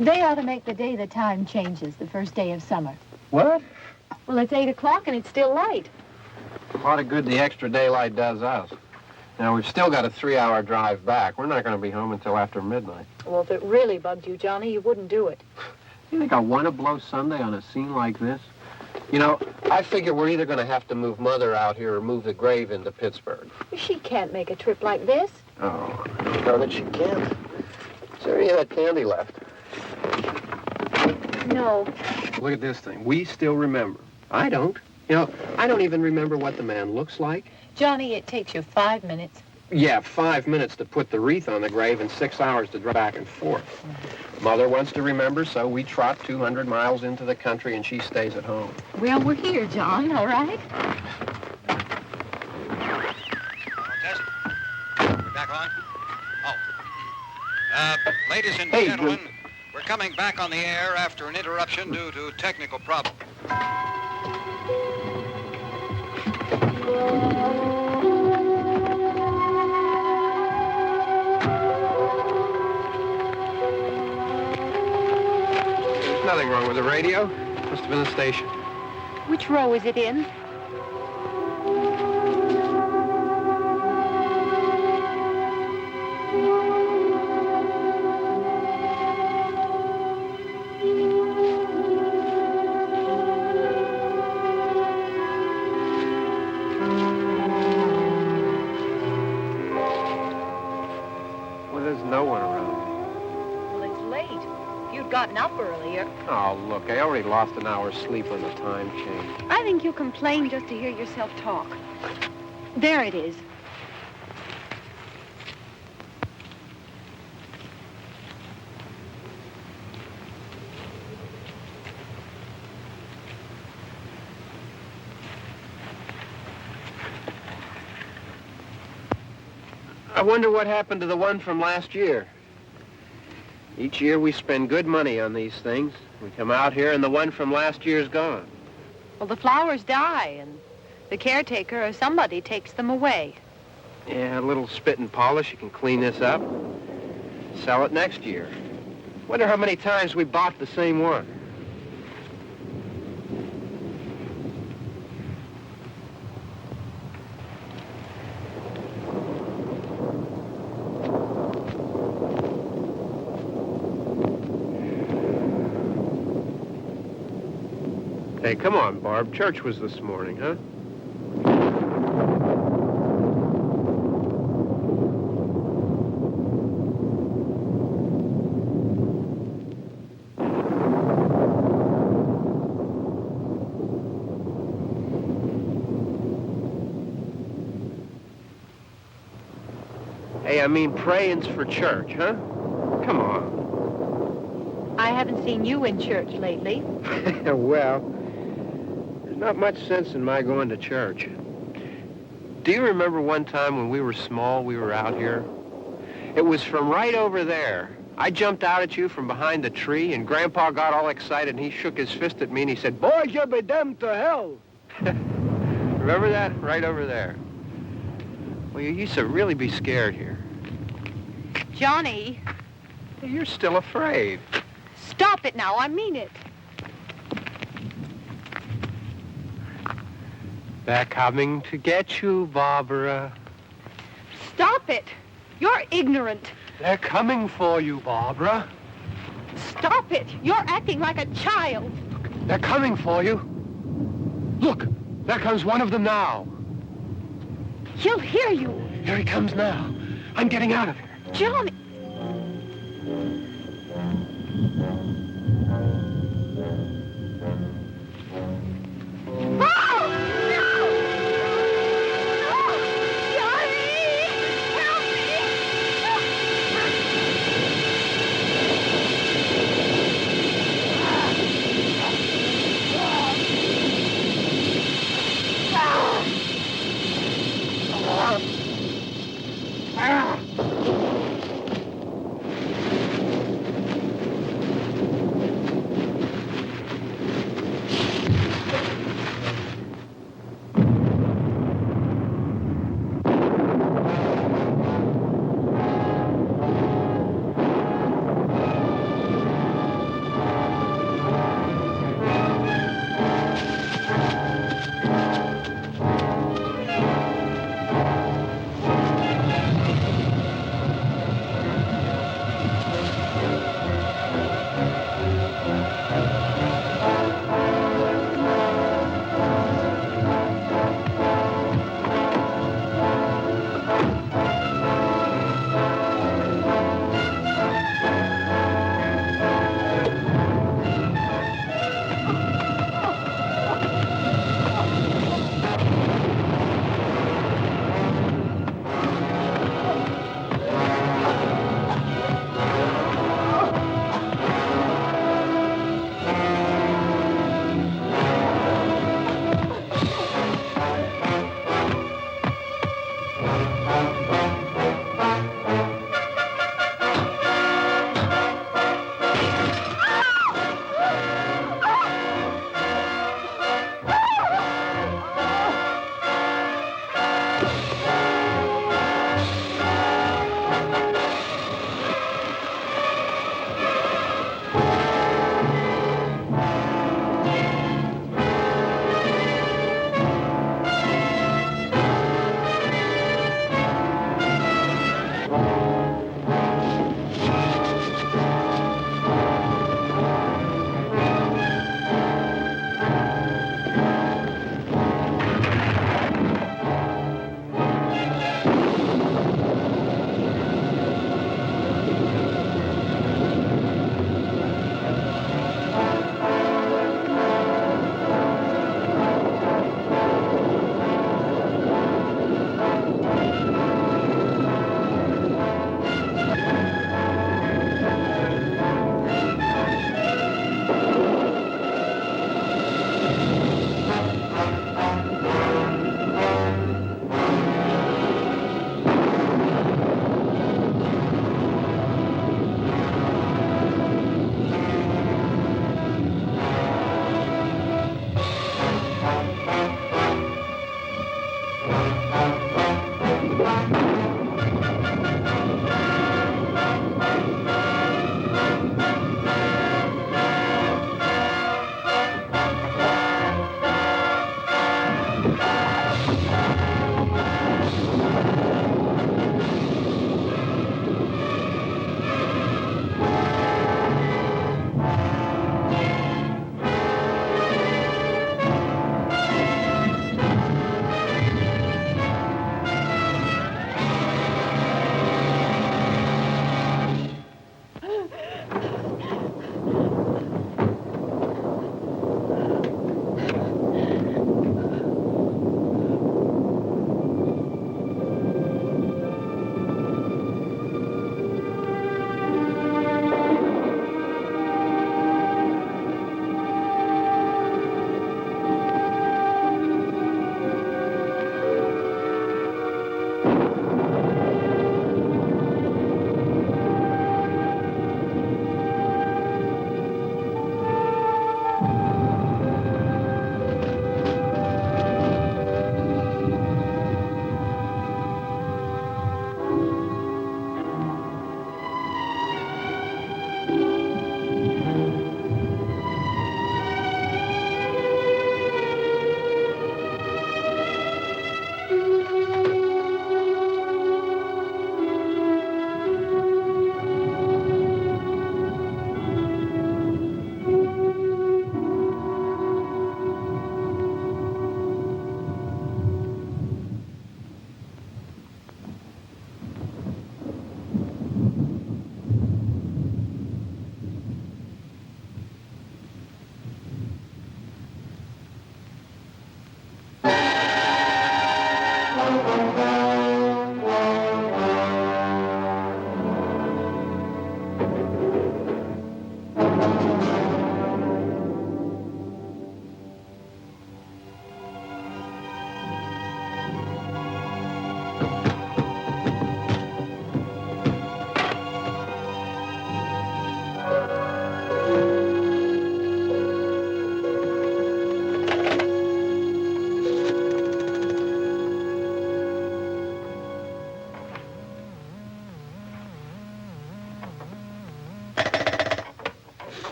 They ought to make the day the time changes, the first day of summer. What? Well, it's 8 o'clock and it's still light. A lot of good the extra daylight does us. Now, we've still got a 3-hour drive back. We're not going to be home until after midnight. Well, if it really bugged you, Johnny, you wouldn't do it. You think I want to blow Sunday on a scene like this? You know, I figure we're either going to have to move Mother out here or move the grave into Pittsburgh. She can't make a trip like this. Oh, I don't know that she can't. Is there any of that candy left? No. Look at this thing. We still remember. I don't. You know, I don't even remember what the man looks like. Johnny, it takes you 5 minutes. Yeah, 5 minutes to put the wreath on the grave and 6 hours to drive back and forth. Mother wants to remember, so we trot 200 miles into the country and she stays at home. Well, we're here, John, all right? Test. We're back on? Oh. Ladies and gentlemen, we're coming back on the air after an interruption due to technical problem. There's nothing wrong with the radio. Must have been the station. Which row is it in? Gotten up earlier. Oh, look, I already lost an hour's sleep on the time change. I think you complain just to hear yourself talk. There it is. I wonder what happened to the one from last year. Each year we spend good money on these things. We come out here and the one from last year's gone. Well, the flowers die and the caretaker or somebody takes them away. Yeah, a little spit and polish. You can clean this up. Sell it next year. Wonder how many times we bought the same one. Hey, come on, Barb. Church was this morning, huh? Hey, I mean praying's for church, huh? Come on. I haven't seen you in church lately. Well, there's not much sense in my going to church. Do you remember one time when we were small, we were out here? It was from right over there. I jumped out at you from behind the tree, and Grandpa got all excited, and he shook his fist at me, and he said, "Boys, you'll be damned to hell." Remember that? Right over there. Well, you used to really be scared here. Johnny, You're still afraid. stop it now. I mean it. They're coming to get you, Barbara. Stop it. You're ignorant. They're coming for you, Barbara. Stop it. You're acting like a child. They're coming for you. Look, there comes one of them now. He'll hear you. Here he comes now. I'm getting out of here. Johnny.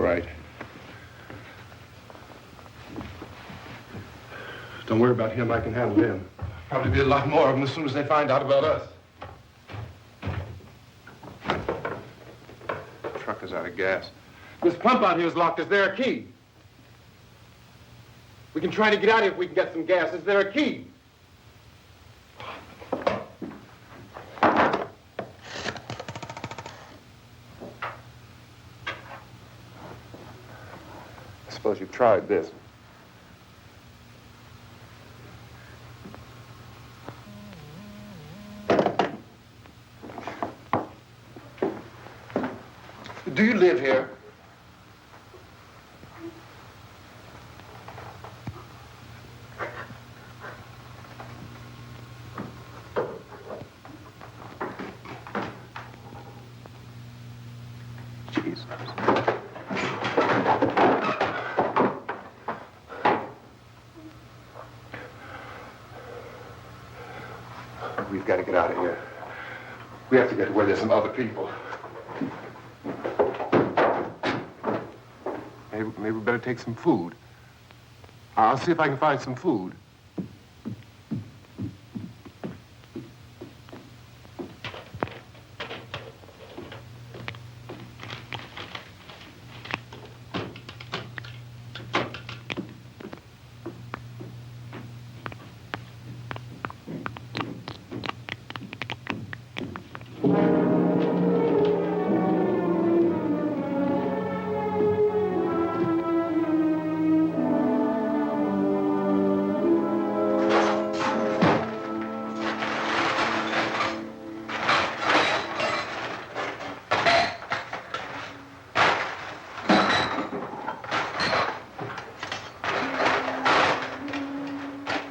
right. Don't worry about him. I can handle him. Probably be a lot more of them as soon as they find out about us. The truck is out of gas. This pump out here is locked. Is there a key? We can try to get out of here if we can get some gas. Is there a key? I suppose you've tried this. Do you live here? Jesus. We've got to get out of here. We have to get to where there's some other people. Maybe we better take some food. I'll see if I can find some food.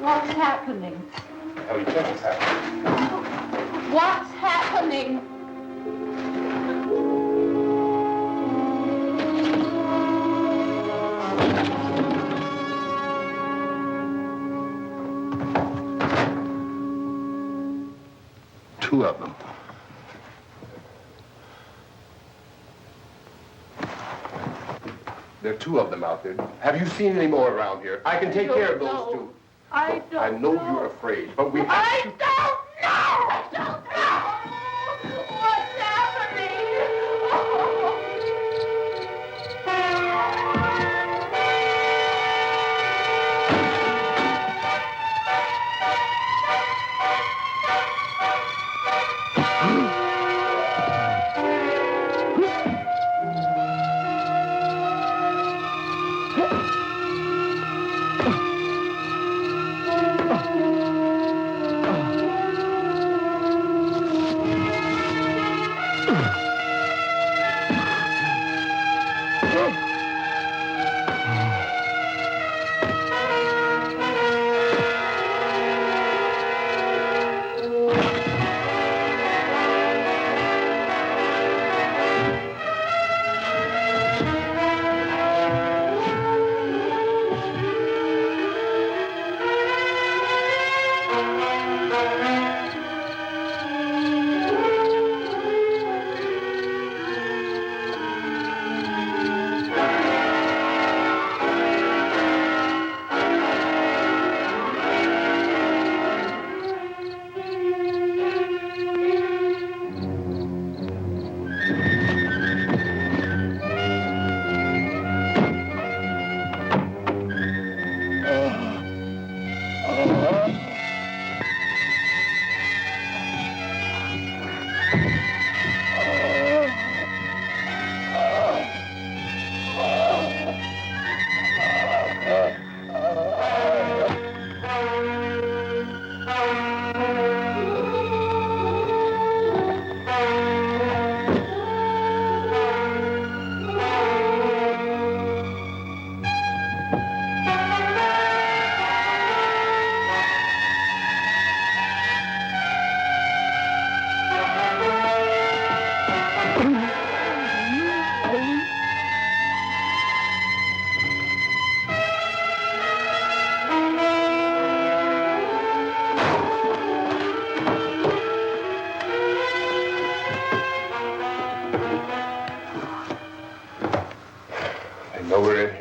What's happening? How do you think it's happening? What's happening? Two of them. There are two of them out there. Have you seen any more around here? I can take care of those two. I don't I know you're afraid, but we have to... I don't know! I don't know! What's happening?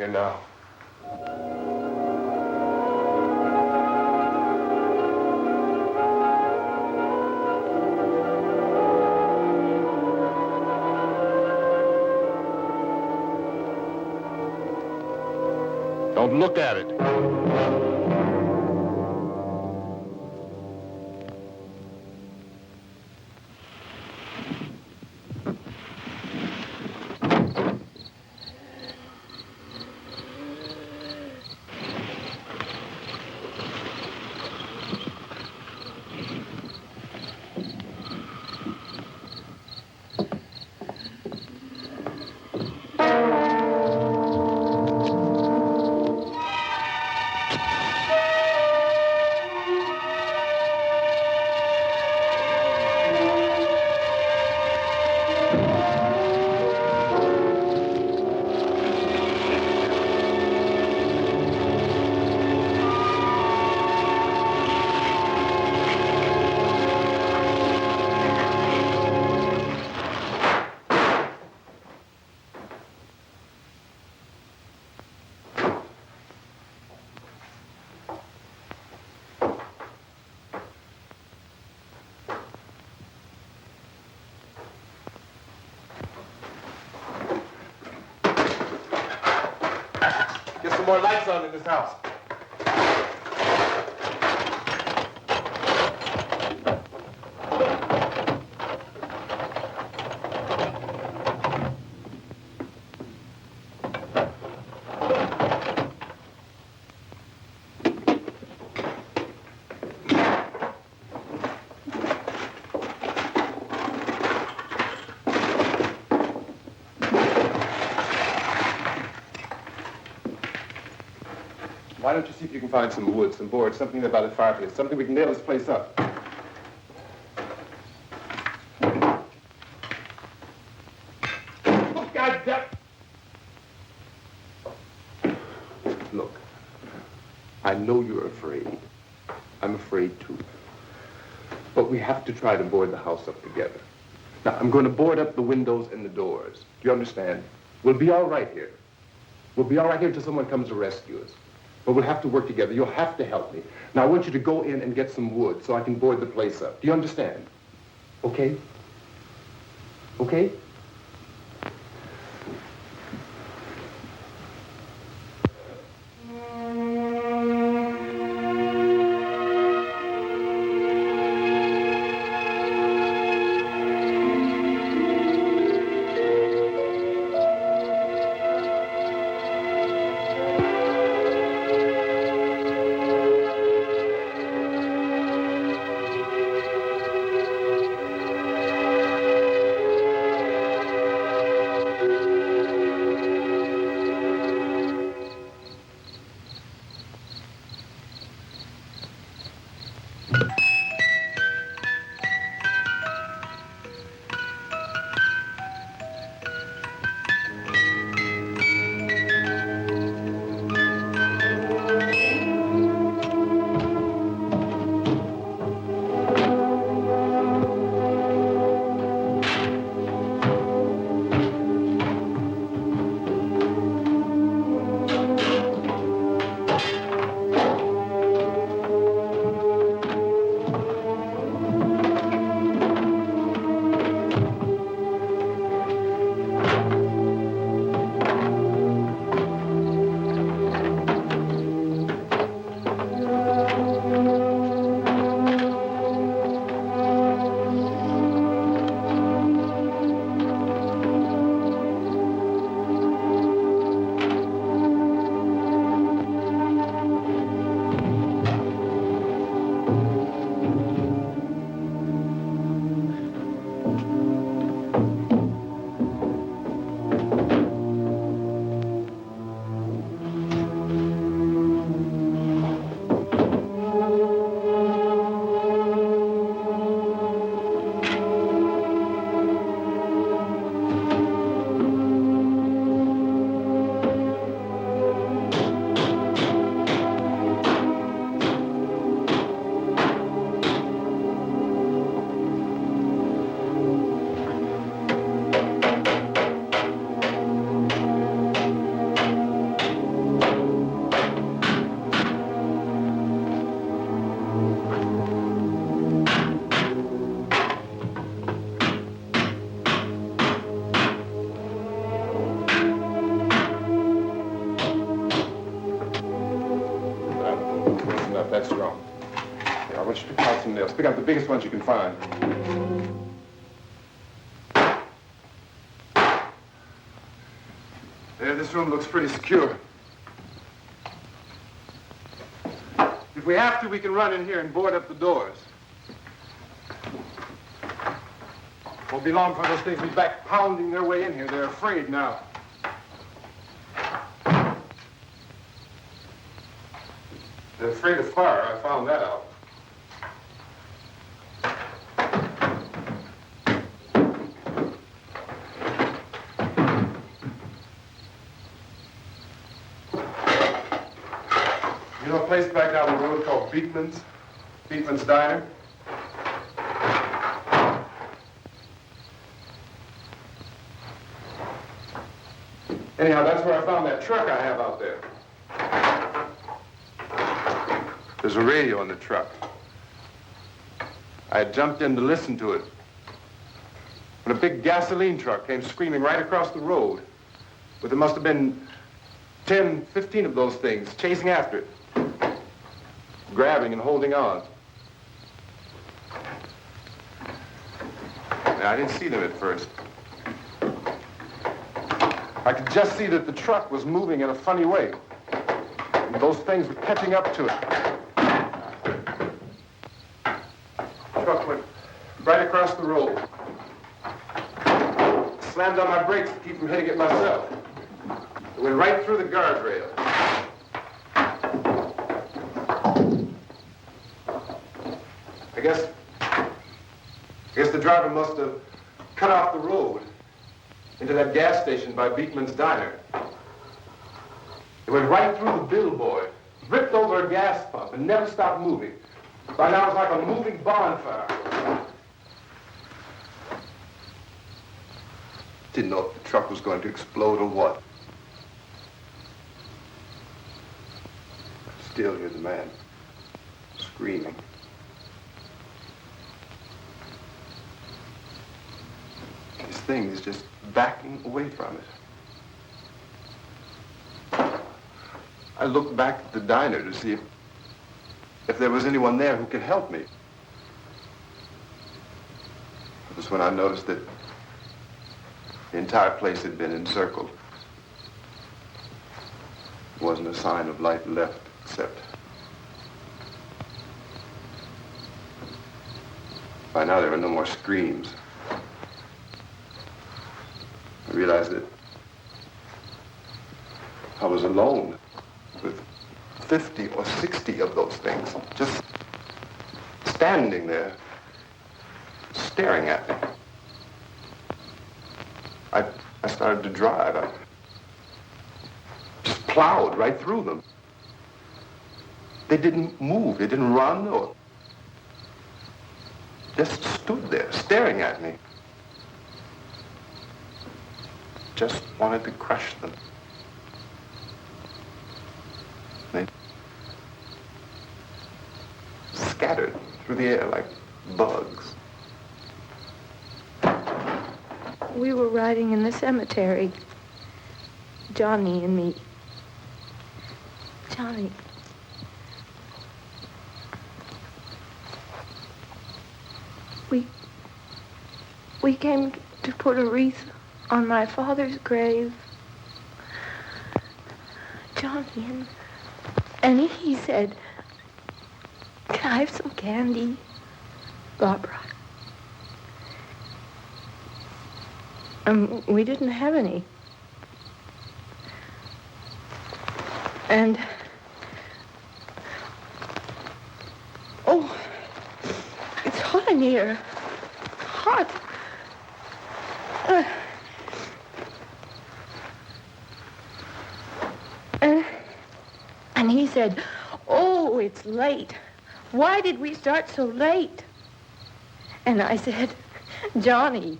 here now. Don't look at it. Get some more lights on in this house. Why don't you see if you can find some wood, some boards, something about a fireplace, something we can nail this place up. Oh, God damn! Look, I know you're afraid. I'm afraid too. But we have to try to board the house up together. Now, I'm going to board up the windows and the doors. Do you understand? We'll be all right here. We'll be all right here until someone comes to rescue us. But we'll have to work together. You'll have to help me. Now, I want you to go in and get some wood so I can board the place up. Do you understand? Okay? Okay? That's wrong. Here, I want you to pick out some nails. Pick out the biggest ones you can find. There, this room looks pretty secure. If we have to, we can run in here and board up the doors. Won't be long for those things to be back pounding their way in here. They're afraid now. They're afraid of fire. I found that out. You know a place back down the road called Beekman's? Beekman's Diner? Anyhow, that's where I found that truck I have out there. There's a radio in the truck. I had jumped in to listen to it when a big gasoline truck came screaming right across the road. But there must have been 10, 15 of those things chasing after it, grabbing and holding on. Now, I didn't see them at first. I could just see that the truck was moving in a funny way. And those things were catching up to it. The truck went right across the road. Slammed on my brakes to keep from hitting it myself. It went right through the guardrail. I guess the driver must have cut off the road into that gas station by Beekman's Diner. It went right through the billboard, ripped over a gas pump, and never stopped moving. By now, it was like a moving bonfire. Didn't know if the truck was going to explode or what. Still hear the man screaming. This thing is just backing away from it. I looked back at the diner to see if there was anyone there who could help me. It was when I noticed that the entire place had been encircled. There wasn't a sign of light left except by now there were no more screams. I realized that I was alone with 50 or 60 of those things, just standing there, staring at me. I started to drive. I just plowed right through them. They didn't move, they didn't run or just stood there, staring at me. Just wanted to crush them. They scattered through the air like bugs. We were riding in the cemetery, Johnny and me. Johnny. We came to put a wreath on my father's grave. Johnny, and he said, "Can I have some candy, Barbara?" And we didn't have any. And, oh, it's hot in here. Hot. And he said, "Oh, it's late. Why did we start so late?" And I said, "Johnny,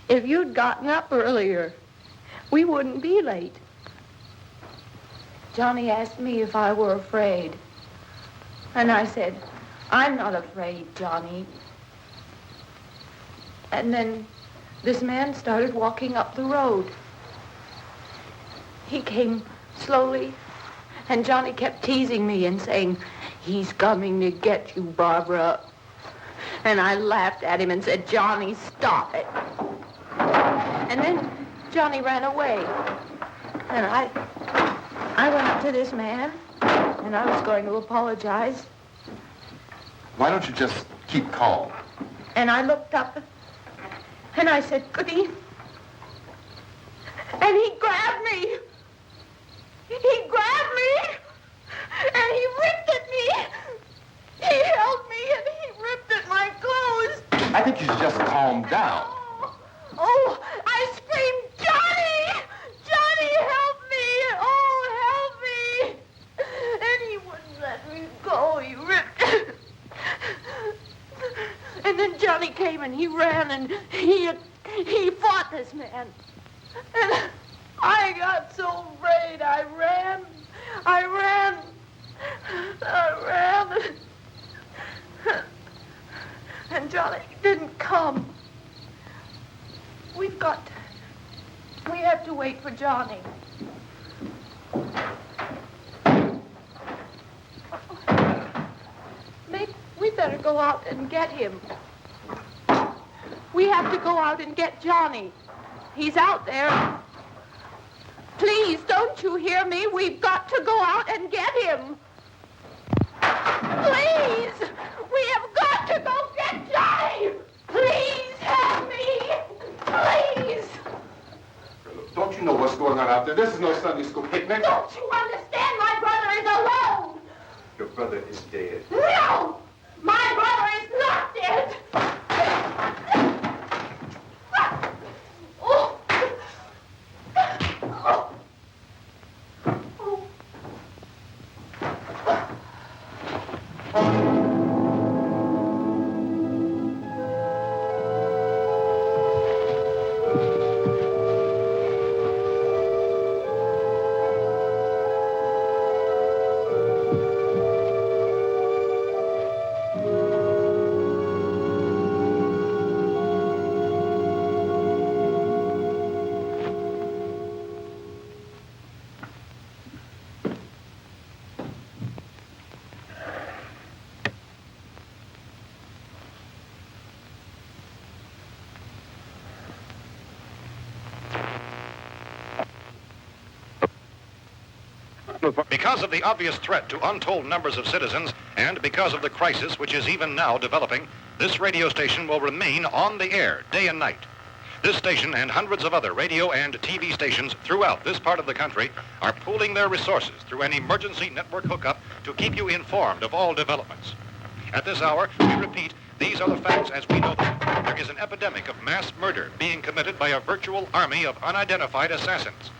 if you'd gotten up earlier, we wouldn't be late." Johnny asked me if I were afraid. And I said, "I'm not afraid, Johnny." And then this man started walking up the road. He came slowly, and Johnny kept teasing me and saying, He's coming to get you, Barbara. And I laughed at him and said, Johnny, stop it. And then Johnny ran away. And I went up to this man, and I was going to apologize. Why don't you just keep calm? And I looked up, and I said, Goody. And he grabbed me. He grabbed me, and he ripped at me. He held me, and he ripped at my clothes. I think you should just calm down. Oh, I screamed, Johnny! Johnny, help me! Oh, help me! And he wouldn't let me go. He ripped. And then Johnny came and he ran and he fought this man. And I got so afraid. I ran. And Johnny didn't come. We have to wait for Johnny. Maybe we better go out and get him. We have to go out and get Johnny. He's out there. Please, don't you hear me? We've got to go out and get him. Please! We have got to go get Johnny! Please help me! Please! Don't you know what's going on out there? This is no Sunday school picnic. Don't you understand? My brother is alone! Your brother is dead. No! My brother is not dead! Oh. Oh. Because of the obvious threat to untold numbers of citizens, and because of the crisis which is even now developing, this radio station will remain on the air day and night. This station and hundreds of other radio and TV stations throughout this part of the country are pooling their resources through an emergency network hookup to keep you informed of all developments. At this hour, we repeat, these are the facts as we know them. There is an epidemic of mass murder being committed by a virtual army of unidentified assassins.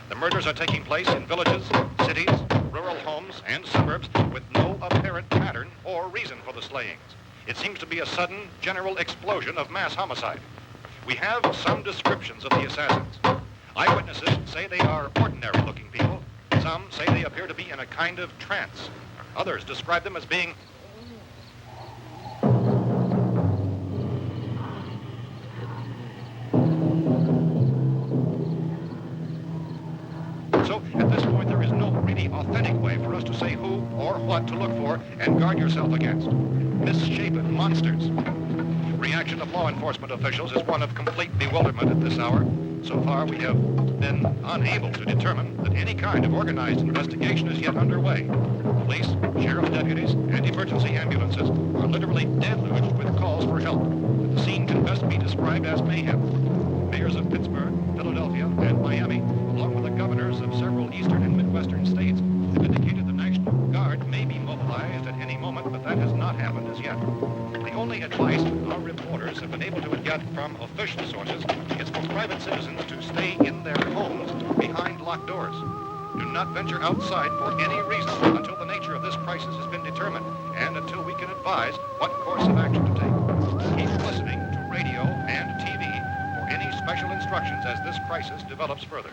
The murders are taking place in villages, cities, rural homes, and suburbs with no apparent pattern or reason for the slayings. It seems to be a sudden, general explosion of mass homicide. We have some descriptions of the assassins. Eyewitnesses say they are ordinary-looking people. Some say they appear to be in a kind of trance. Others describe them as being So, at this point, there is no really authentic way for us to say who or what to look for and guard yourself against. Misshapen monsters. Reaction of law enforcement officials is one of complete bewilderment at this hour. So far, we have been unable to determine that any kind of organized investigation is yet underway. Police, sheriff's deputies, and emergency ambulances are literally deluged with calls for help. The scene can best be described as mayhem. Mayors of Pittsburgh, Philadelphia, and Miami, along with the governors of several eastern and midwestern states, have indicated the National Guard may be mobilized at any moment, but that has not happened as yet. The only advice our reporters have been able to get from official sources is for private citizens to stay in their homes behind locked doors. Do not venture outside for any reason until the nature of this crisis has been determined and until we can advise what course of action to take. Keep listening to radio and TV for any special instructions as this crisis develops further.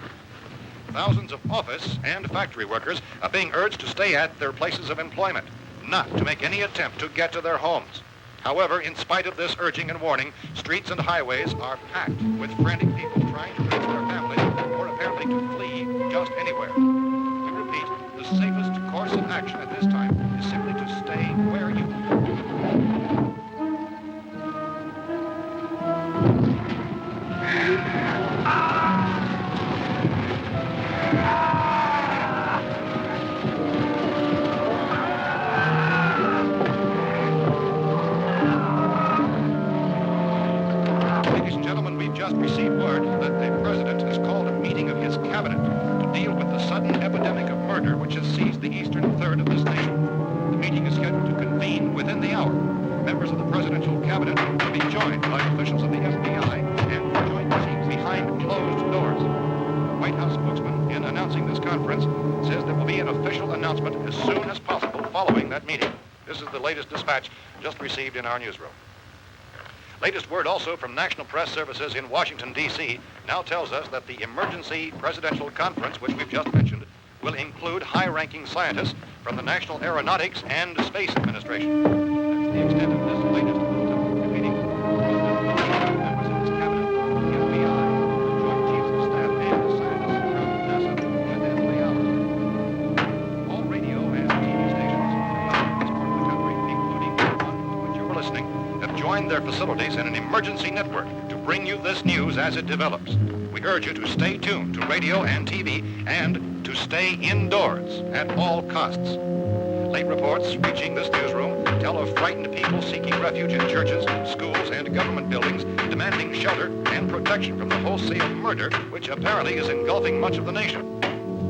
Thousands of office and factory workers are being urged to stay at their places of employment, not to make any attempt to get to their homes. However, in spite of this urging and warning, streets and highways are packed with frantic people trying to reach their families or apparently to flee just anywhere. We repeat, the safest course of action at this time is simply to stay received word that the president has called a meeting of his cabinet to deal with the sudden epidemic of murder which has seized the eastern third of this nation. The meeting is scheduled to convene within the hour. Members of the presidential cabinet will be joined by officials of the FBI and joint teams behind closed doors. The White House spokesman, in announcing this conference, says there will be an official announcement as soon as possible following that meeting. This is the latest dispatch just received in our newsroom. Latest word also from National Press Services in Washington, D.C. now tells us that the emergency presidential conference, which we've just mentioned, will include high-ranking scientists from the National Aeronautics and Space Administration. That's the extent of this latest bulletin meeting. Members of his cabinet, the FBI, the Joint Chiefs of Staff, and the scientists from NASA within the hour. All radio and TV stations throughout this part of the country, including the one to which you're listening, have joined their facilities in an emergency network to bring you this news as it develops. We urge you to stay tuned to radio and TV and to stay indoors at all costs. Late reports reaching this newsroom tell of frightened people seeking refuge in churches, schools, and government buildings, demanding shelter and protection from the wholesale murder which apparently is engulfing much of the nation.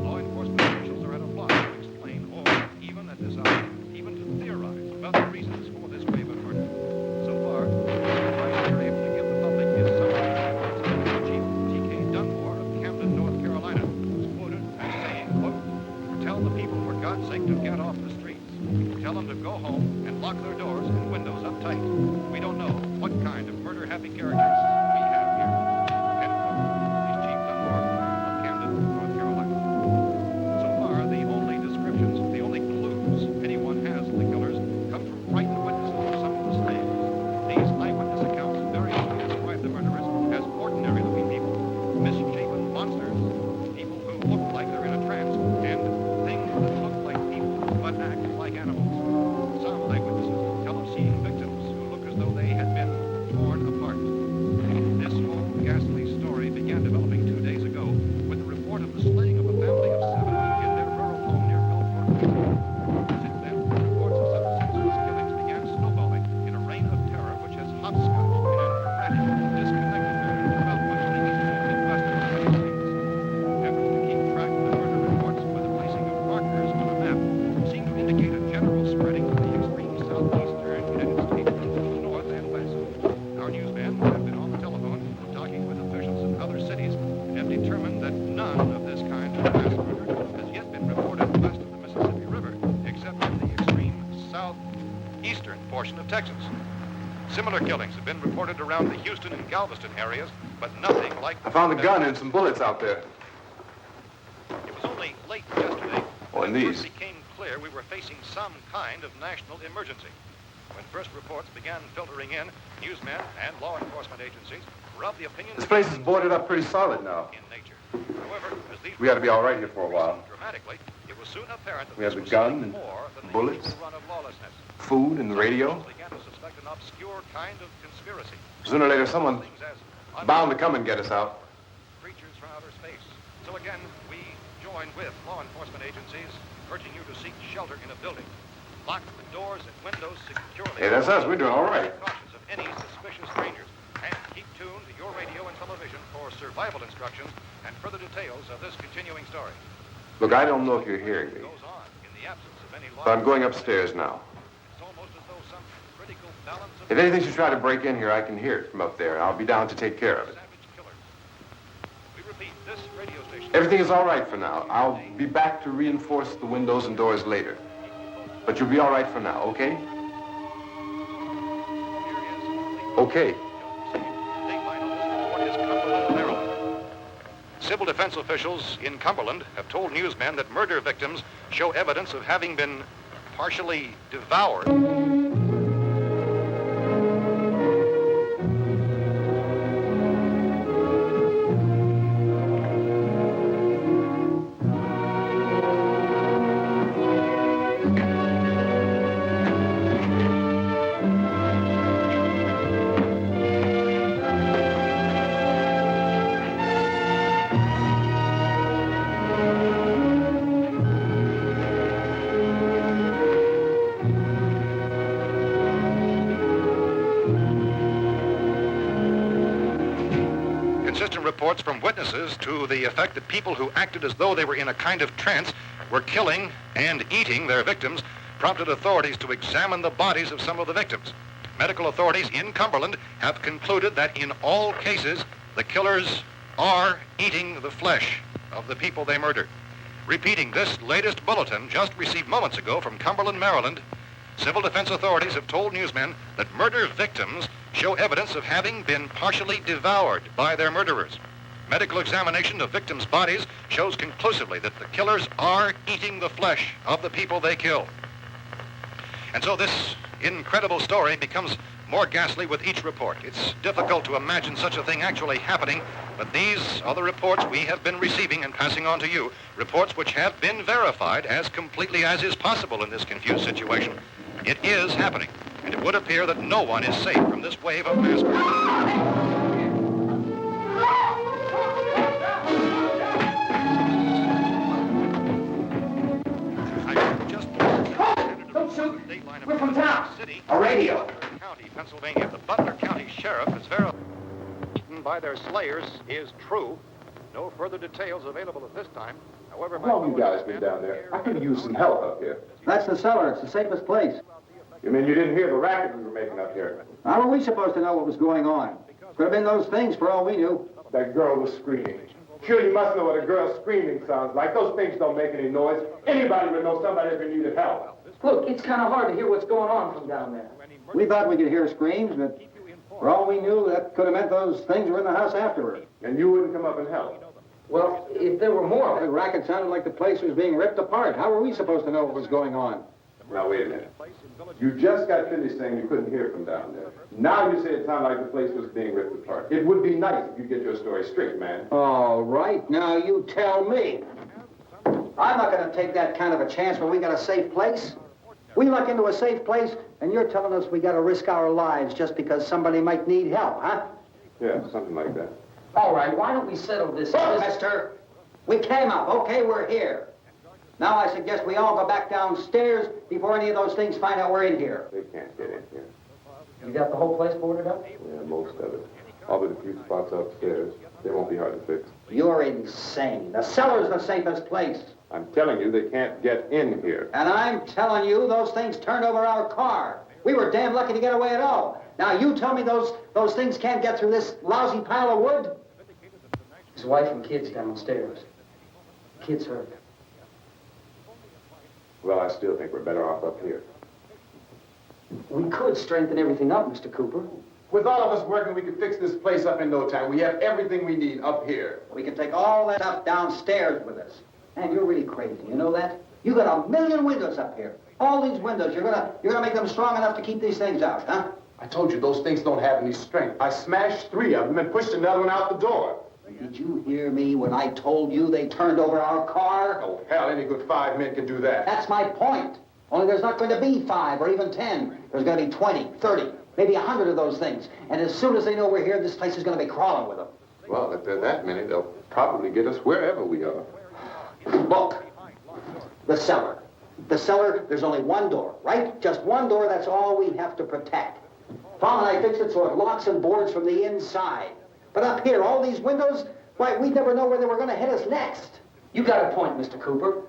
Law enforcement officials are at a loss to explain or, even at this hour, even to theorize about the reasons for this wave of murder. So far, the advice we're able to give the public is summary of Chief T.K. Dunmore of Camden, North Carolina, who's quoted as saying, quote, "Tell the people, for God's sake, to get off the streets. Tell them to go home and lock their doors and windows up tight. We don't know what kind of murder-happy characters we have here." End quote. He's Chief Dunmore of Camden, North Carolina. So far, the only descriptions, the only clues anyone has of the killers come from frightened witnesses of some of the slaves. These eyewitness accounts variously describe the murderers as ordinary-looking people, misshapen monsters, people who look like they're in a trance, and things that look like people but act like animals. Some eyewitnesses tell of seeing victims who look as though they had been torn apart. This whole ghastly story began developing 2 days ago with the report of the slaying of a family of 7 in their rural home near Gulfport. Since then, reports of such senseless killings began snowballing in a reign of terror which has hopscotched in an erratic, disconnected manner throughout much of the eastern Midwestern United States. Efforts to keep track of the murder reports by the placing of markers on a map seem to indicate a general spreading of the extreme southeastern United States to the north and west. Our newsmen have been on the telephone talking with officials in other cities and have determined that none of this kind of mass murder has yet been reported west of the Mississippi River, except in the extreme southeastern portion of Texas. Similar killings have been reported around the Houston and Galveston areas, but nothing like I found a gun and some bullets out there. It was only late yesterday Oh, and when it these. first became clear we were facing some kind of national emergency. When first reports began filtering in, newsmen and law enforcement agencies were of the opinion This place is boarded up pretty solid now. in nature. However, as these We ought to be all right here for a while. dramatically, it was soon apparent that We have this the was gun something and more than bullets. the usual run of lawlessness. Food and the radio. Some began to suspect an obscure kind of conspiracy. Sooner or later, someone Things as bound to come and get us out. creatures from outer space. So again, we join with law enforcement agencies, urging you to seek shelter in a building. Lock the doors and windows securely. Hey, that's us. We're doing all right. Cautious of any suspicious strangers. And keep tuned to your radio and television for survival instructions and further details of this continuing story. Look, I don't know if you're hearing me, Goes on in the absence of any law. but I'm going upstairs now. It's almost as though some critical balance of If anything should try to break in here, I can hear it from up there. I'll be down to take care of it. savage killers. We repeat, this radio station. Everything is all right for now. I'll be back to reinforce the windows and doors later. But you'll be all right for now, okay? Okay. Civil defense officials in Cumberland have told newsmen that murder victims show evidence of having been partially devoured. inconsistent reports from witnesses to the effect that people who acted as though they were in a kind of trance were killing and eating their victims prompted authorities to examine the bodies of some of the victims. Medical authorities in Cumberland have concluded that in all cases, the killers are eating the flesh of the people they murdered. Repeating this latest bulletin just received moments ago from Cumberland, Maryland, civil defense authorities have told newsmen that murder victims show evidence of having been partially devoured by their murderers. Medical examination of victims' bodies shows conclusively that the killers are eating the flesh of the people they kill. And so this incredible story becomes more ghastly with each report. It's difficult to imagine such a thing actually happening, but these are the reports we have been receiving and passing on to you, reports which have been verified as completely as is possible in this confused situation. It is happening, and it would appear that no one is safe from this wave of mass murder. We're from town. A radio. County, Pennsylvania. The Butler County Sheriff is verified by their slayers is true. No further details available at this time. However, How long you guys been down there? I could use some help up here. That's the cellar. It's the safest place. You mean you didn't hear the racket we were making up here? How were we supposed to know what was going on? Could have been those things for all we knew. That girl was screaming. Sure, you must know what a girl screaming sounds like. Those things don't make any noise. Anybody would know somebody ever needed help. Look, it's kind of hard to hear what's going on from down there. We thought we could hear screams, but for all we knew, that could have meant those things were in the house afterward. And you wouldn't come up and help? Well, if there were more... The racket sounded like the place was being ripped apart. How were we supposed to know what was going on? Now, wait a minute. You just got finished saying you couldn't hear from down there. Now you say it sounded like the place was being ripped apart. It would be nice if you get your story straight, man. All right, now you tell me. I'm not going to take that kind of a chance when we got a safe place. We luck into a safe place, and you're telling us we got to risk our lives just because somebody might need help, huh? Yeah, something like that. All right, why don't we settle this? Look, mister, we came up. Okay, we're here. Now I suggest we all go back downstairs before any of those things find out we're in here. They can't get in here. You got the whole place boarded up? Yeah, most of it. All but a few spots upstairs. They won't be hard to fix. You're insane. The cellar's the safest place. I'm telling you, they can't get in here. And I'm telling you, those things turned over our car. We were damn lucky to get away at all. Now you tell me those things can't get through this lousy pile of wood? His wife and kids downstairs. Kids hurt. Well, I still think we're better off up here. We could strengthen everything up, Mr. Cooper. With all of us working, we could fix this place up in no time. We have everything we need up here. We can take all that stuff downstairs with us. Man, you're really crazy. You know that? You got 1 million windows up here. All these windows, you're gonna make them strong enough to keep these things out, huh? I told you, those things don't have any strength. I smashed 3 of them and pushed another one out the door. Did you hear me when I told you they turned over our car? Oh, hell, any good 5 men can do that. That's my point. Only there's not going to be 5 or even 10. There's going to be 20, 30, maybe 100 of those things. And as soon as they know we're here, this place is going to be crawling with them. Well, if there are that many, they'll probably get us wherever we are. Look, the cellar. The cellar, there's only one door, right? Just one door, that's all we have to protect. Tom and I fixed it so it locks and boards from the inside. But up here, all these windows, why, we'd never know where they were going to hit us next. You got a point, Mr. Cooper.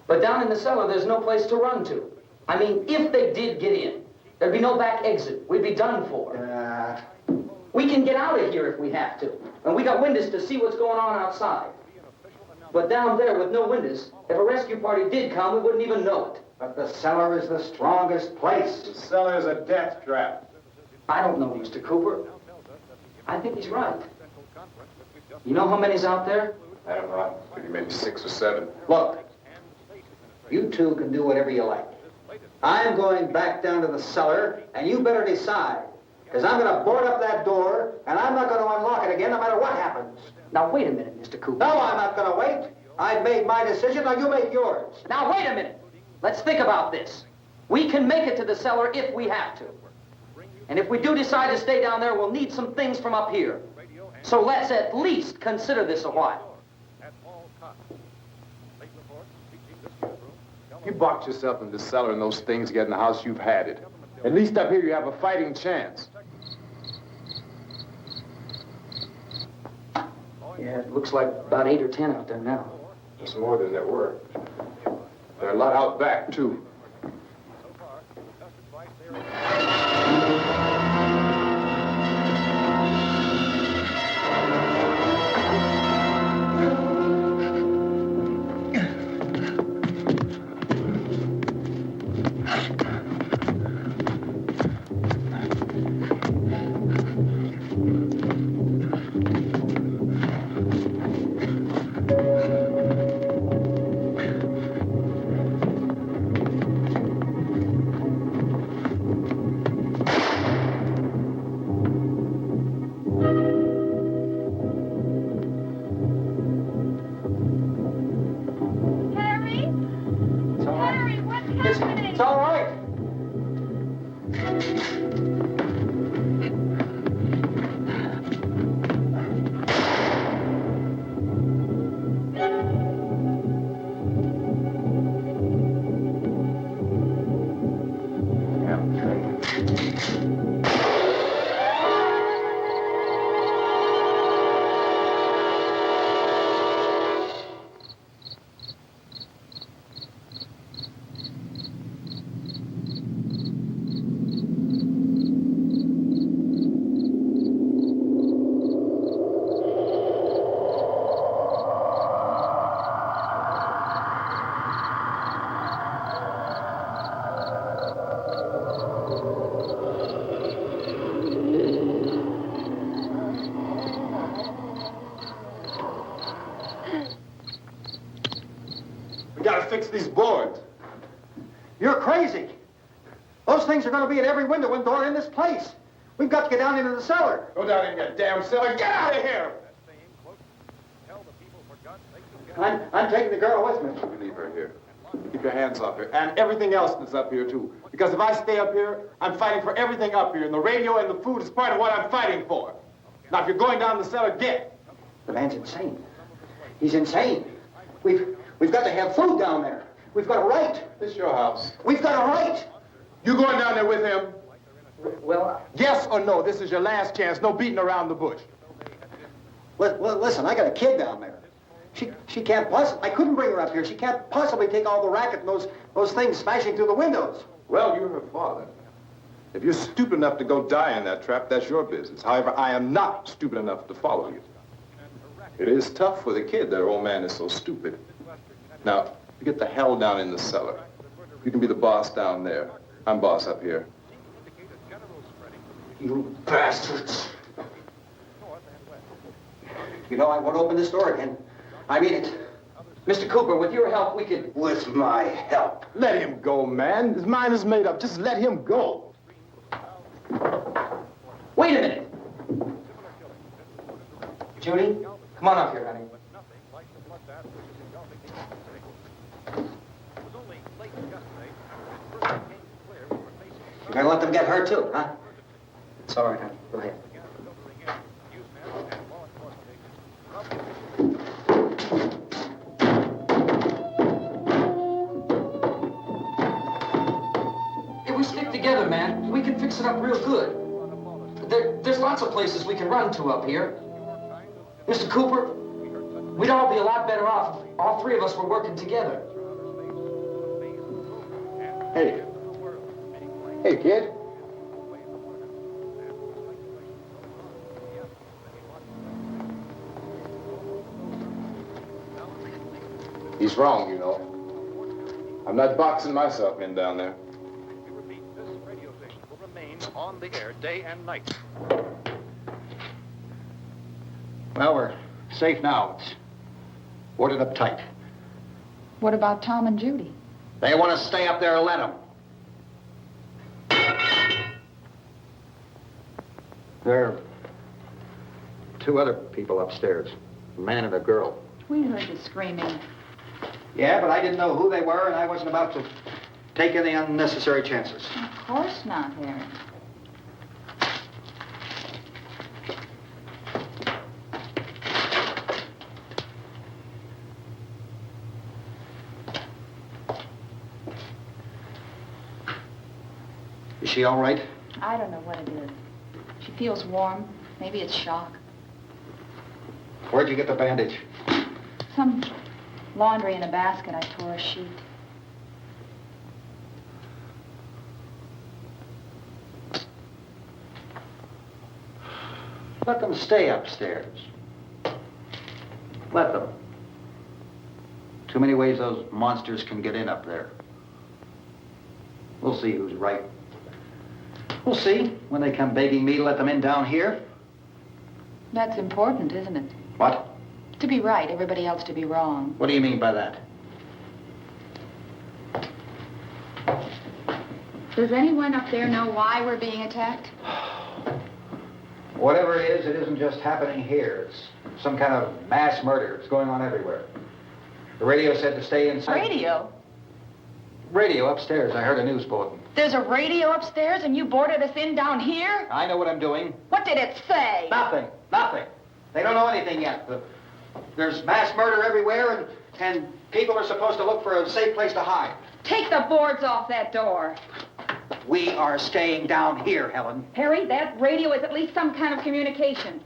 But down in the cellar, there's no place to run to. I mean, if they did get in, there'd be no back exit. We'd be done for. We can get out of here if we have to. And we got windows to see what's going on outside. But down there with no windows, if a rescue party did come, we wouldn't even know it. But the cellar is the strongest place. The cellar is a death trap. I don't know, Mr. Cooper. I think he's right. You know how many's out there? I don't know. Maybe 6 or 7. Look, you two can do whatever you like. I'm going back down to the cellar, and you better decide. Because I'm going to board up that door, and I'm not going to unlock it again no matter what happens. Now, wait a minute, Mr. Cooper. No, I'm not going to wait. I've made my decision, now you make yours. Now, wait a minute. Let's think about this. We can make it to the cellar if we have to. And if we do decide to stay down there, we'll need some things from up here. So let's at least consider this a while. You box yourself in the cellar and those things get in the house, you've had it. At least up here you have a fighting chance. Yeah, it looks like about 8 or 10 out there now. It's more than there were. There are a lot out back, too. It's all right. We gotta fix these boards. You're crazy. Those things are going to be at every window and door in this place. We've got to get down into the cellar. Go down in that damn cellar. Get out of here! I'm taking the girl with me. You leave her here. Keep your hands off her. And everything else that's up here, too. Because if I stay up here, I'm fighting for everything up here. And the radio and the food is part of what I'm fighting for. Now, if you're going down the cellar, get. The man's insane. He's insane. We've got to have food down there. We've got a right. This is your house. We've got a right. You going down there with him? Well, Yes or no? This is your last chance. No beating around the bush. Listen, I got a kid down there. She can't possibly, I couldn't bring her up here. She can't possibly take all the racket and those things smashing through the windows. Well, you're her father. If you're stupid enough to go die in that trap, that's your business. However, I am not stupid enough to follow you. It is tough for the kid that her old man is so stupid. Now, you get the hell down in the cellar. You can be the boss down there. I'm boss up here. You bastards. You know, I won't open this door again. I mean it. Mr. Cooper, with your help, we could... With my help. Let him go, man. His mind is made up. Just let him go. Wait a minute. Judy, come on up here, honey. You're gonna let them get hurt too, huh? It's all right, honey. Go ahead. If we stick together, man, we can fix it up real good. There's lots of places we can run to up here. Mr. Cooper, we'd all be a lot better off if all three of us were working together. Hey. Hey, kid. He's wrong, you know. I'm not boxing myself in down there. We repeat, this radio station will remain on the air day and night. Well, we're safe now. It's boarded up tight. What about Tom and Judy? They want to stay up there, let them. There are two other people upstairs, a man and a girl. We heard the screaming. Yeah, but I didn't know who they were, and I wasn't about to take any unnecessary chances. Of course not, Harry. Is she all right? I don't know what it is. She feels warm. Maybe it's shock. Where'd you get the bandage? Some laundry in a basket. I tore a sheet. Let them stay upstairs. Let them. Too many ways those monsters can get in up there. We'll see who's right. We'll see when they come begging me to let them in down here. That's important, isn't it? What? To be right, everybody else to be wrong. What do you mean by that? Does anyone up there know why we're being attacked? Whatever it isn't just happening here. It's some kind of mass murder. It's going on everywhere. The radio said to stay inside. Radio? Radio upstairs. I heard a news bulletin. There's a radio upstairs and you boarded us in down here? I know what I'm doing. What did it say? Nothing. Nothing. They don't know anything yet. There's mass murder everywhere, and people are supposed to look for a safe place to hide. Take the boards off that door. We are staying down here, Helen. Harry, that radio is at least some kind of communication.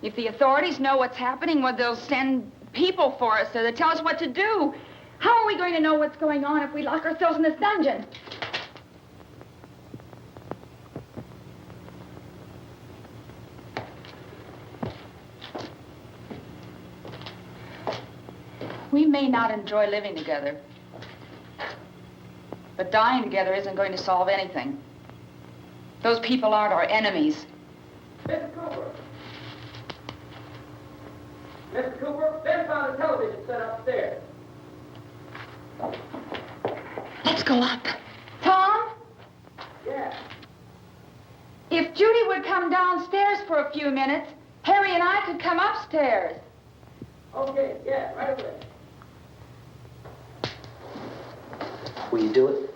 If the authorities know what's happening, well, they'll send people for us to tell us what to do. How are we going to know what's going on if we lock ourselves in this dungeon? We may not enjoy living together, but dying together isn't going to solve anything. Those people aren't our enemies. Mr. Cooper! Mr. Cooper, Ben found a television set upstairs. Let's go up. Tom? Yeah. If Judy would come downstairs for a few minutes, Harry and I could come upstairs. Okay, yeah, right away. Will you do it?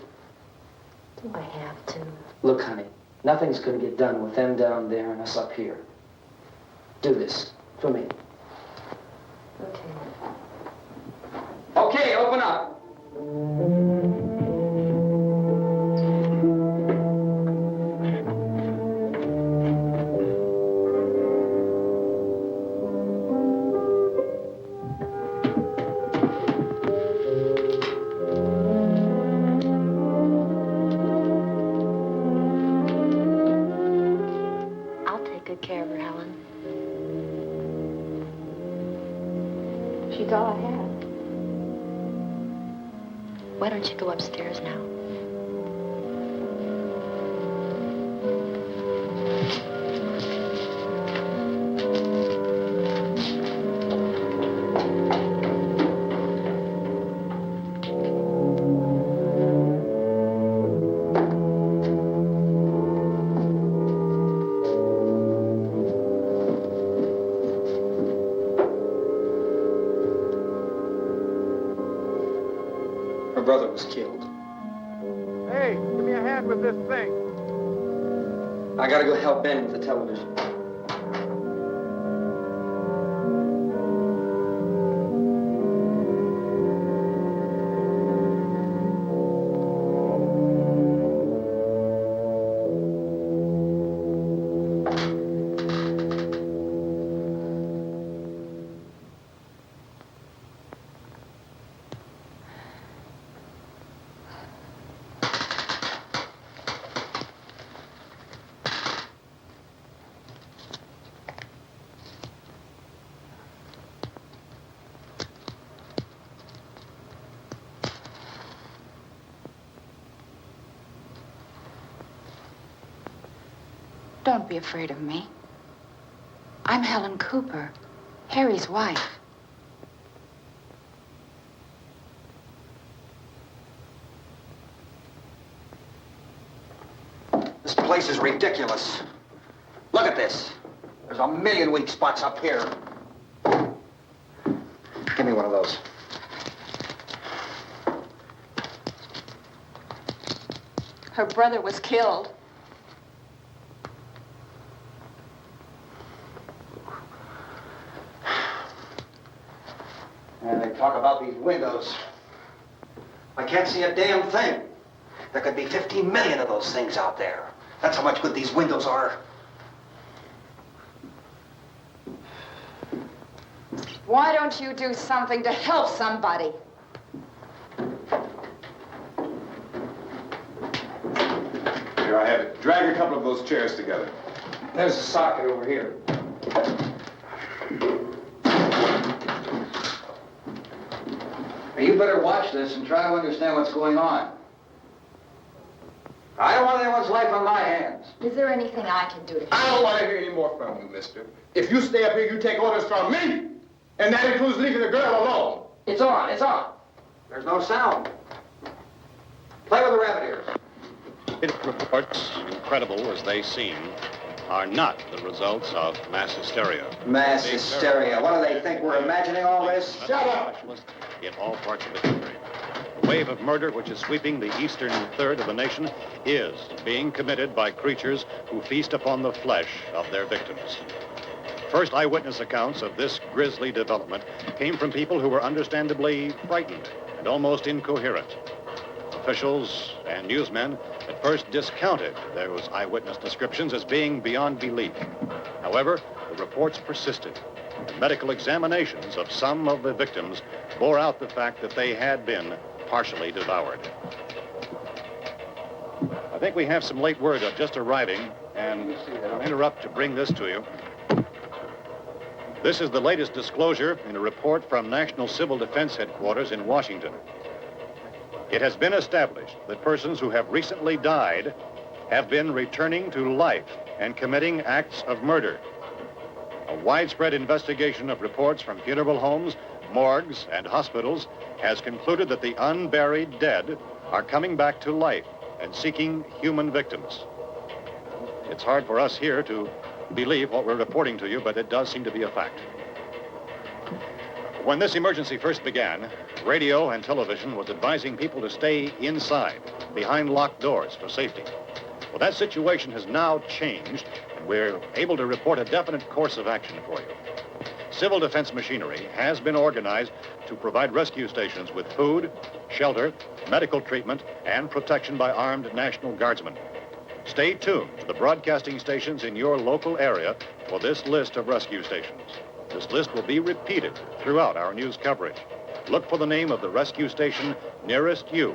Do I have to? Look, honey, nothing's going to get done with them down there and us up here. Do this for me. Okay. Okay, open up. I'll take good care of her, Helen. She's all I have. Why don't you go upstairs now? Her brother was killed. Hey, give me a hand with this thing. I gotta go help Ben with the television. Don't be afraid of me. I'm Helen Cooper, Harry's wife. This place is ridiculous. Look at this. There's a million weak spots up here. Give me one of those. Her brother was killed. And they talk about these windows. I can't see a damn thing. There could be 15 million of those things out there. That's how much good these windows are. Why don't you do something to help somebody? Here I have it. Drag a couple of those chairs together. There's a socket over here. Now, you better watch this and try to understand what's going on. I don't want anyone's life on my hands. Is there anything I can do to help? I don't want to hear any more from you, mister. If you stay up here, you take orders from me. And that includes leaving the girl alone. It's on, it's on. There's no sound. Play with the rabbit ears. Reports, incredible as they seem, are not the results of mass hysteria. Mass hysteria. What do they think? We're imagining all this? Shut up! In all parts of the country. The wave of murder which is sweeping the eastern third of the nation is being committed by creatures who feast upon the flesh of their victims. First eyewitness accounts of this grisly development came from people who were understandably frightened and almost incoherent. Officials and newsmen at first discounted those eyewitness descriptions as being beyond belief. However, the reports persisted, and medical examinations of some of the victims bore out the fact that they had been partially devoured. I think we have some late word just arriving, and I'll interrupt to bring this to you. This is the latest disclosure in a report from National Civil Defense Headquarters in Washington. It has been established that persons who have recently died have been returning to life and committing acts of murder. A widespread investigation of reports from funeral homes, morgues, and hospitals has concluded that the unburied dead are coming back to life and seeking human victims. It's hard for us here to believe what we're reporting to you, but it does seem to be a fact. When this emergency first began, radio and television was advising people to stay inside, behind locked doors for safety. Well, that situation has now changed, and we're able to report a definite course of action for you. Civil defense machinery has been organized to provide rescue stations with food, shelter, medical treatment, and protection by armed National Guardsmen. Stay tuned to the broadcasting stations in your local area for this list of rescue stations. This list will be repeated throughout our news coverage. Look for the name of the rescue station nearest you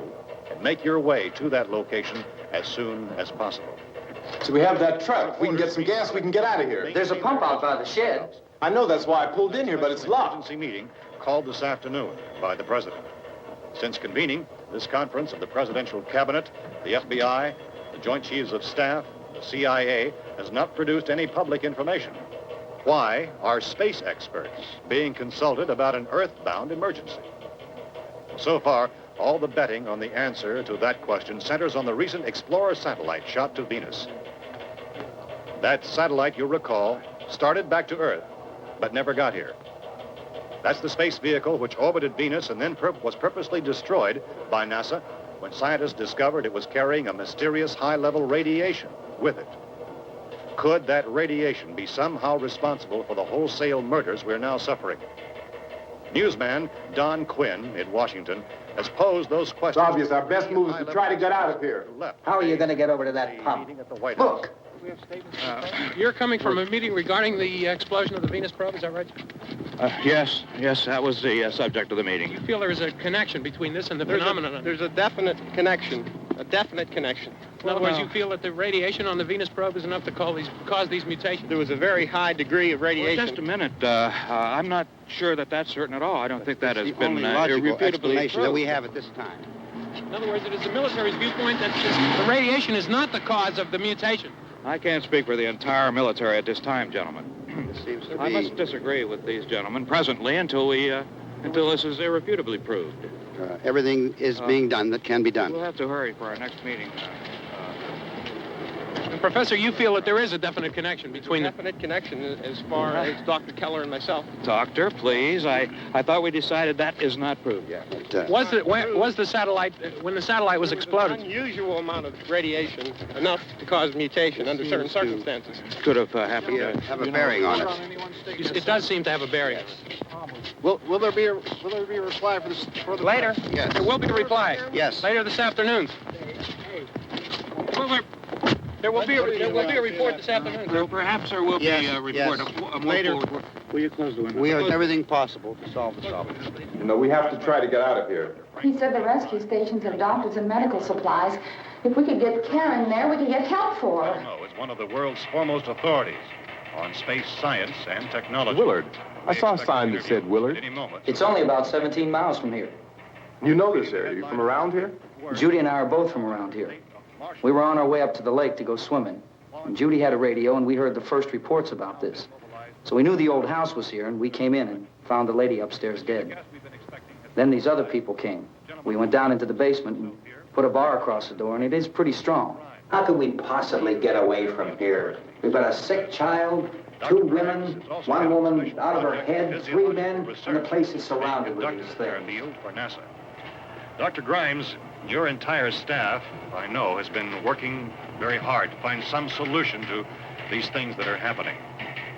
and make your way to that location as soon as possible. So we have that truck. If we can get some gas, we can get out of here. There's a pump out by the shed. I know, that's why I pulled in here, but it's locked. Emergency meeting called this afternoon by the president. Since convening this conference of the presidential cabinet, the FBI, the Joint Chiefs of Staff, the CIA has not produced any public information. Why are space experts being consulted about an earthbound emergency? So far, all the betting on the answer to that question centers on the recent Explorer satellite shot to Venus. That satellite, you'll recall, started back to Earth, but never got here. That's the space vehicle which orbited Venus and then was purposely destroyed by NASA when scientists discovered it was carrying a mysterious high-level radiation with it. Could that radiation be somehow responsible for the wholesale murders we're now suffering? Newsman Don Quinn in Washington has posed those questions. It's obvious our best move is to try to get out of here. How are you going to get over to that pump? Look! You're coming from a meeting regarding the explosion of the Venus probe, is that right? Yes, that was the subject of the meeting. You feel there is a connection between this and the phenomenon? There's a definite connection. In other words, you feel that the radiation on the Venus probe is enough to cause these mutations? There was a very high degree of radiation. Well, just a minute. I'm not sure that that's certain at all. I don't think that has been irrefutably explanation that we have at this time. In other words, it is the military's viewpoint that the radiation is not the cause of the mutation. I can't speak for the entire military at this time, gentlemen. This seems to I be... must disagree with these gentlemen presently until this is irrefutably proved. Everything is being done that can be done. We'll have to hurry for our next meeting. And Professor, you feel that there is a definite connection between them? Definite connection as far as Dr. Keller and myself. Doctor, please. I thought we decided that is not proved yet. Was the satellite, when the satellite was exploded? An unusual amount of radiation, enough to cause mutation under certain circumstances. Could have happened. Have a bearing on it. It does seem to have a bearing. Will there be a reply for the later? Yes. There will be a reply. Yes. Later this afternoon. There will be a report this afternoon. Well, perhaps there will be a report. Yes. A more Later. full report. Will you close the window? We are everything possible to solve the problem. You know, we have to try to get out of here. He said the rescue stations have doctors and medical supplies. If we could get care in there, we could get help for her. No, it's one of the world's foremost authorities on space science and technology. Willard. I saw a sign that said Willard. Any moment. It's only about 17 miles from here. You know this area. You from around here? Judy and I are both from around here. We were on our way up to the lake to go swimming. And Judy had a radio, and we heard the first reports about this. So we knew the old house was here, and we came in and found the lady upstairs dead. Then these other people came. We went down into the basement and put a bar across the door, and it is pretty strong. How could we possibly get away from here? We've got a sick child, 2 women, 1 woman out of her head, 3 men, and the place is surrounded with these things. For NASA. Dr. Grimes, your entire staff, I know, has been working very hard to find some solution to these things that are happening.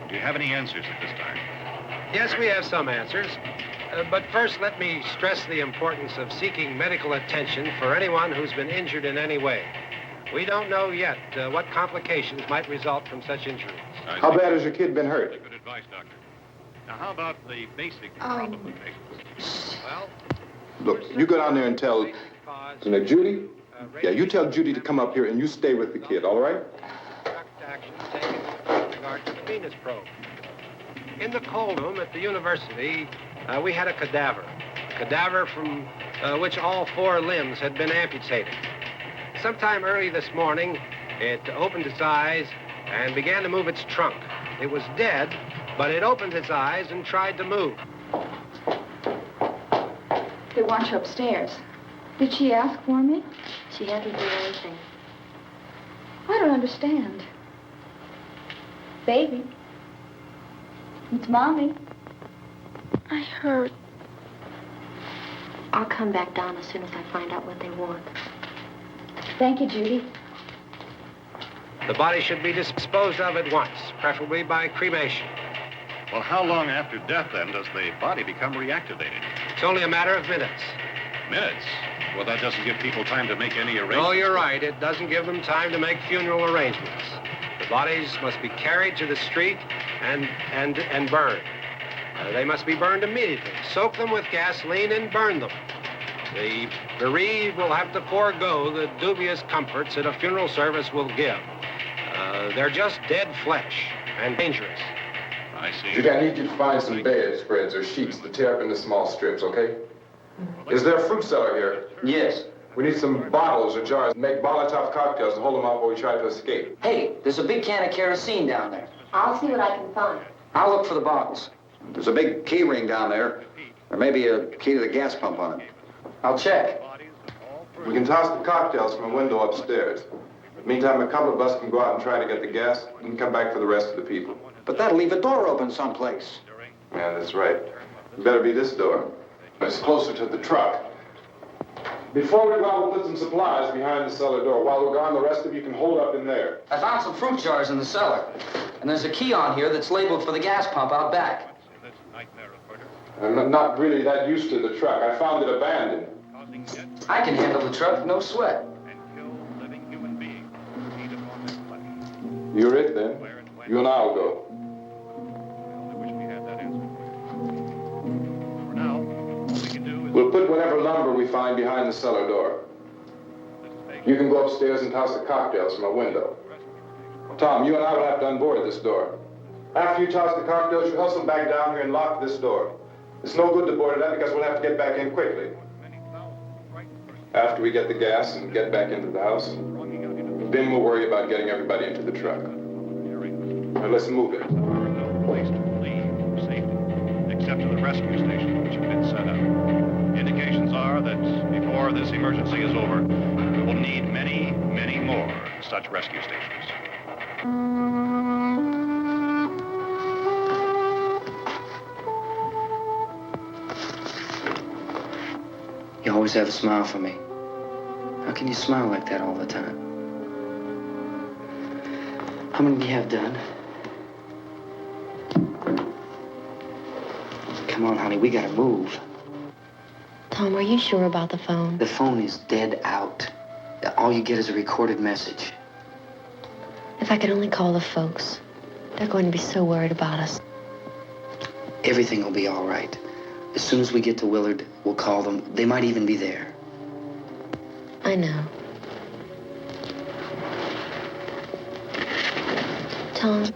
Do you have any answers at this time? Yes, we have some answers. But first, let me stress the importance of seeking medical attention for anyone who's been injured in any way. We don't know yet what complications might result from such injuries. How bad has your kid been hurt? Good advice, Doctor. Now, how about the basic problem of patients? Well, Look, you go down there and tell, Judy? Yeah, you tell Judy to come up here and you stay with the kid, all right? Action taken with regard to the Venus probe. In the cold room at the university, we had a cadaver from which all 4 limbs had been amputated. Sometime early this morning, it opened its eyes and began to move its trunk. It was dead, but it opened its eyes and tried to move. They want you upstairs. Did she ask for me? She hasn't done anything. I don't understand. Baby. It's Mommy. I heard. I'll come back down as soon as I find out what they want. Thank you, Judy. The body should be disposed of at once, preferably by cremation. Well, how long after death, then, does the body become reactivated? It's only a matter of minutes. Minutes? Well, that doesn't give people time to make any arrangements. Oh, you're right. It doesn't give them time to make funeral arrangements. The bodies must be carried to the street and burned. They must be burned immediately. Soak them with gasoline and burn them. The bereaved will have to forego the dubious comforts that a funeral service will give. They're just dead flesh and dangerous. I see. Judy, I need you to find some bedspreads or sheets to tear up into small strips, okay? Is there a fruit cellar here? Yes. We need some bottles or jars to make Molotov cocktails to hold them out while we try to escape. Hey, there's a big can of kerosene down there. I'll see what I can find. I'll look for the bottles. There's a big key ring down there. There may be a key to the gas pump on it. I'll check. We can toss the cocktails from a window upstairs. Meantime, a couple of us can go out and try to get the gas and come back for the rest of the people. But that'll leave a door open someplace. Yeah, that's right. It better be this door. It's closer to the truck. Before we go out, we'll put some supplies behind the cellar door. While we're gone, the rest of you can hold up in there. I found some fruit jars in the cellar. And there's a key on here that's labeled for the gas pump out back. I'm not really that used to the truck. I found it abandoned. I can handle the truck, no sweat. You're it, then. You and I'll go. We'll put whatever lumber we find behind the cellar door. You can go upstairs and toss the cocktails from a window. Tom, you and I will have to unboard this door. After you toss the cocktails, you hustle back down here and lock this door. It's no good to board it up because we'll have to get back in quickly. After we get the gas and get back into the house, then we'll worry about getting everybody into the truck. Now let's move it. No place to leave safely, except to the rescue stations which have been set up. Indications are that before this emergency is over, we will need many, many more such rescue stations. You always have a smile for me. How can you smile like that all the time? How many do you have done? Come on, honey, we gotta move. Tom, are you sure about the phone? The phone is dead out. All you get is a recorded message. If I could only call the folks. They're going to be so worried about us. Everything will be all right. As soon as we get to Willard, we'll call them. They might even be there. I know. Tom?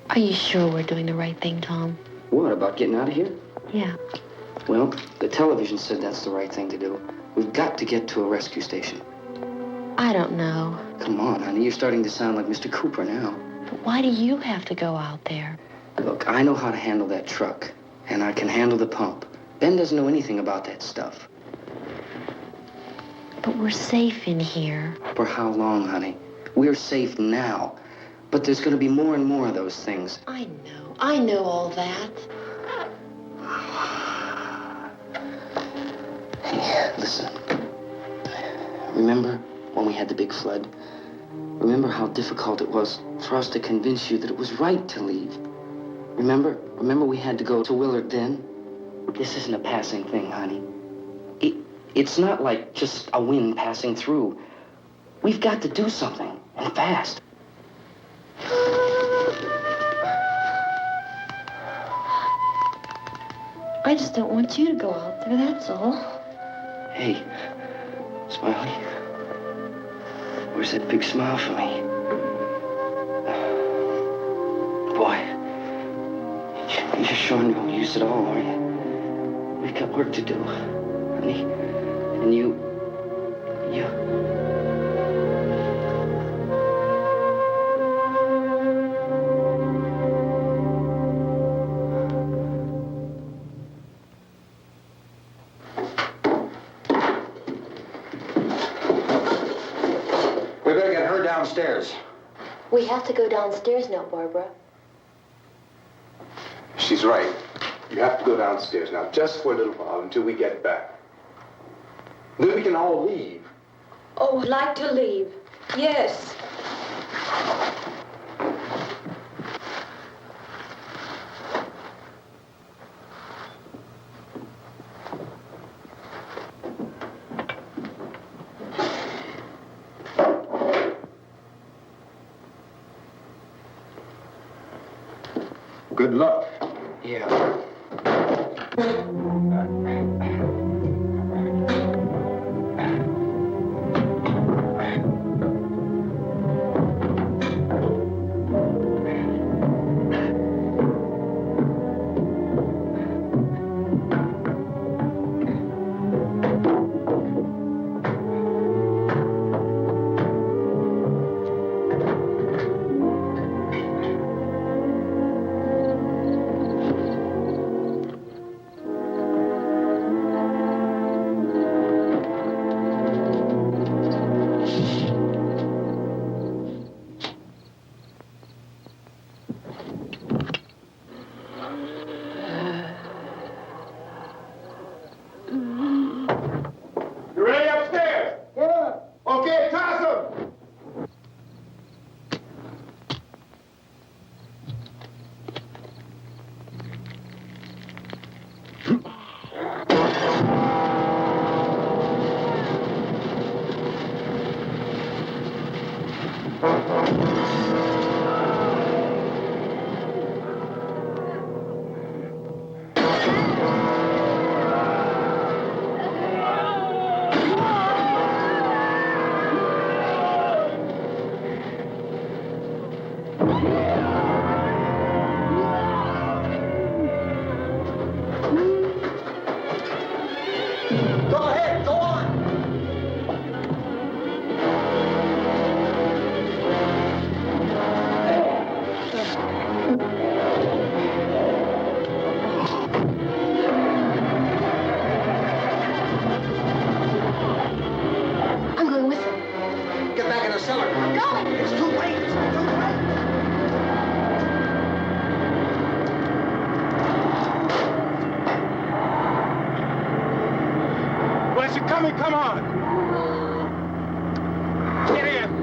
Are you sure we're doing the right thing, Tom? What, about getting out of here? Yeah. Well, the television said that's the right thing to do. We've got to get to a rescue station. I don't know. Come on, honey. You're starting to sound like Mr. Cooper now. But why do you have to go out there? Look, I know how to handle that truck, and I can handle the pump. Ben doesn't know anything about that stuff. But we're safe in here. For how long, honey? We're safe now. But there's going to be more and more of those things. I know. I know all that. Hey, listen. Remember when we had the big flood? Remember how difficult it was for us to convince you that it was right to leave? Remember we had to go to Willard then? This isn't a passing thing, honey. It's not like just a wind passing through. We've got to do something, and fast. I just don't want you to go out there, that's all. Hey, Smiley. Where's that big smile for me? Boy, you're showing no use at all, are you? We've got work to do, honey. And you... We better get her downstairs. We have to go downstairs now, Barbara. She's right. You have to go downstairs now, just for a little while, until we get back. Then we can all leave. Oh, I'd like to leave. Yes. Good luck. Yeah. Come on! Get in!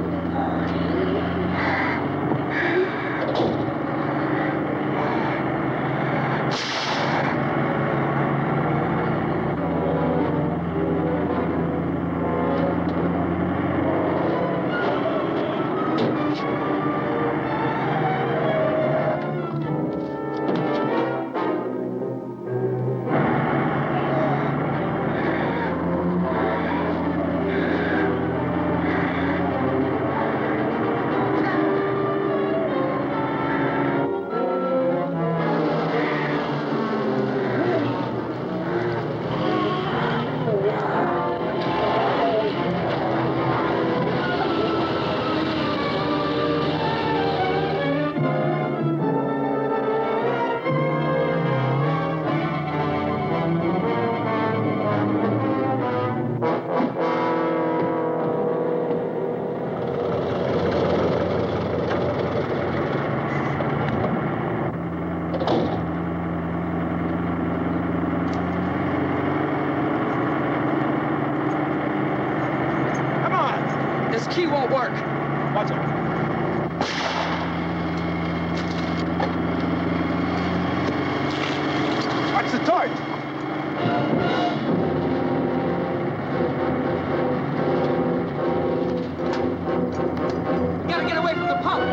the torch! You gotta get away from the pump!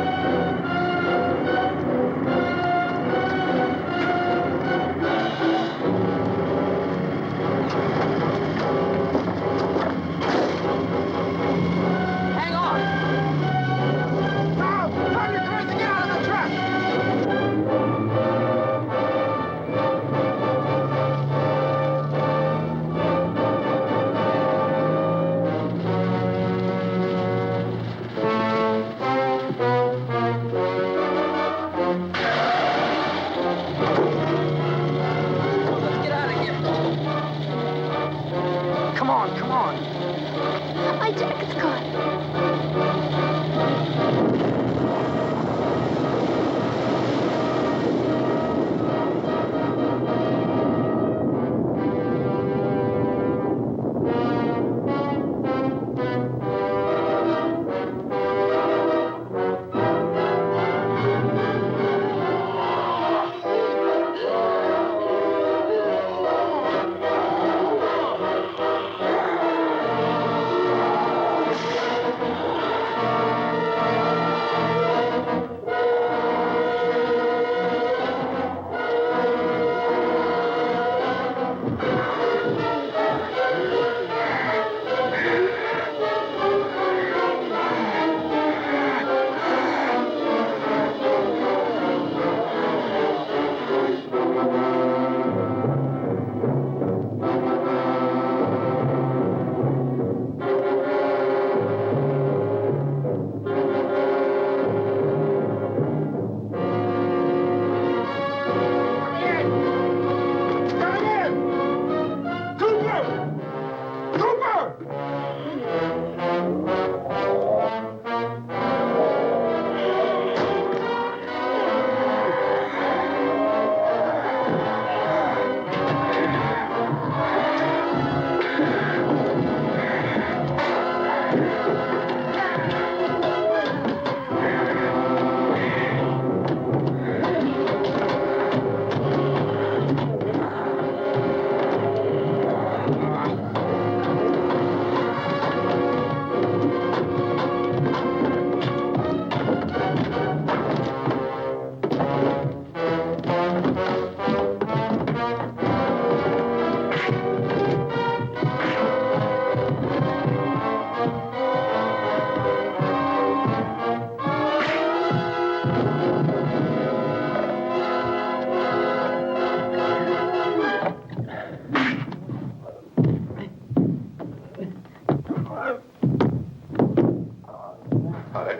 Hang on! Now, turn your cars and get out of the truck! Let's get out of here. Come on, come on. My jacket's caught.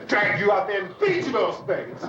Drag you out there and beat you those things.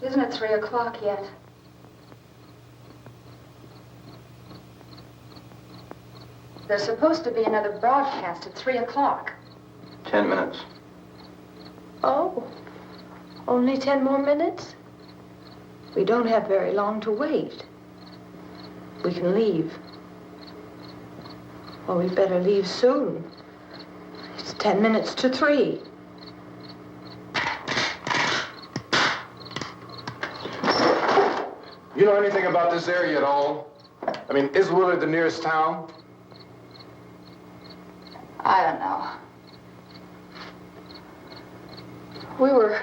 Isn't it 3 o'clock yet? There's supposed to be another broadcast at 3 o'clock. 10 minutes. Oh, only 10 more minutes? We don't have very long to wait. we can leave. Well, we better leave soon. It's 10 minutes to 3. You know anything about this area at all? I mean, is Willard the nearest town? I don't know. We were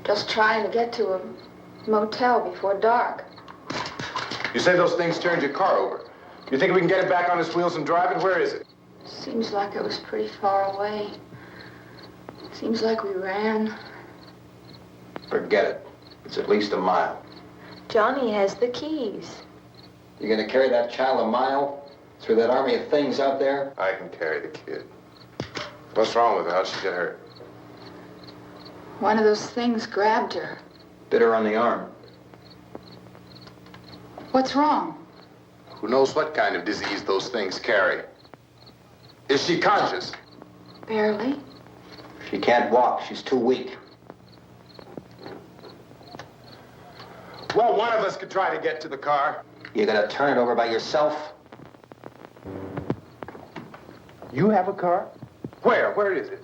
just trying to get to a motel before dark. You say those things turned your car over. You think we can get it back on its wheels and drive it? Where is it? Seems like it was pretty far away. Seems like we ran. Forget it. It's at least a mile. Johnny has the keys. You gonna carry that child a mile through that army of things out there? I can carry the kid. What's wrong with her? How'd she get hurt? One of those things grabbed her. Bit her on the arm. What's wrong? Who knows what kind of disease those things carry? Is she conscious? Barely. She can't walk. She's too weak. Well, one of us could try to get to the car. You gonna turn it over by yourself? You have a car? Where? Where is it?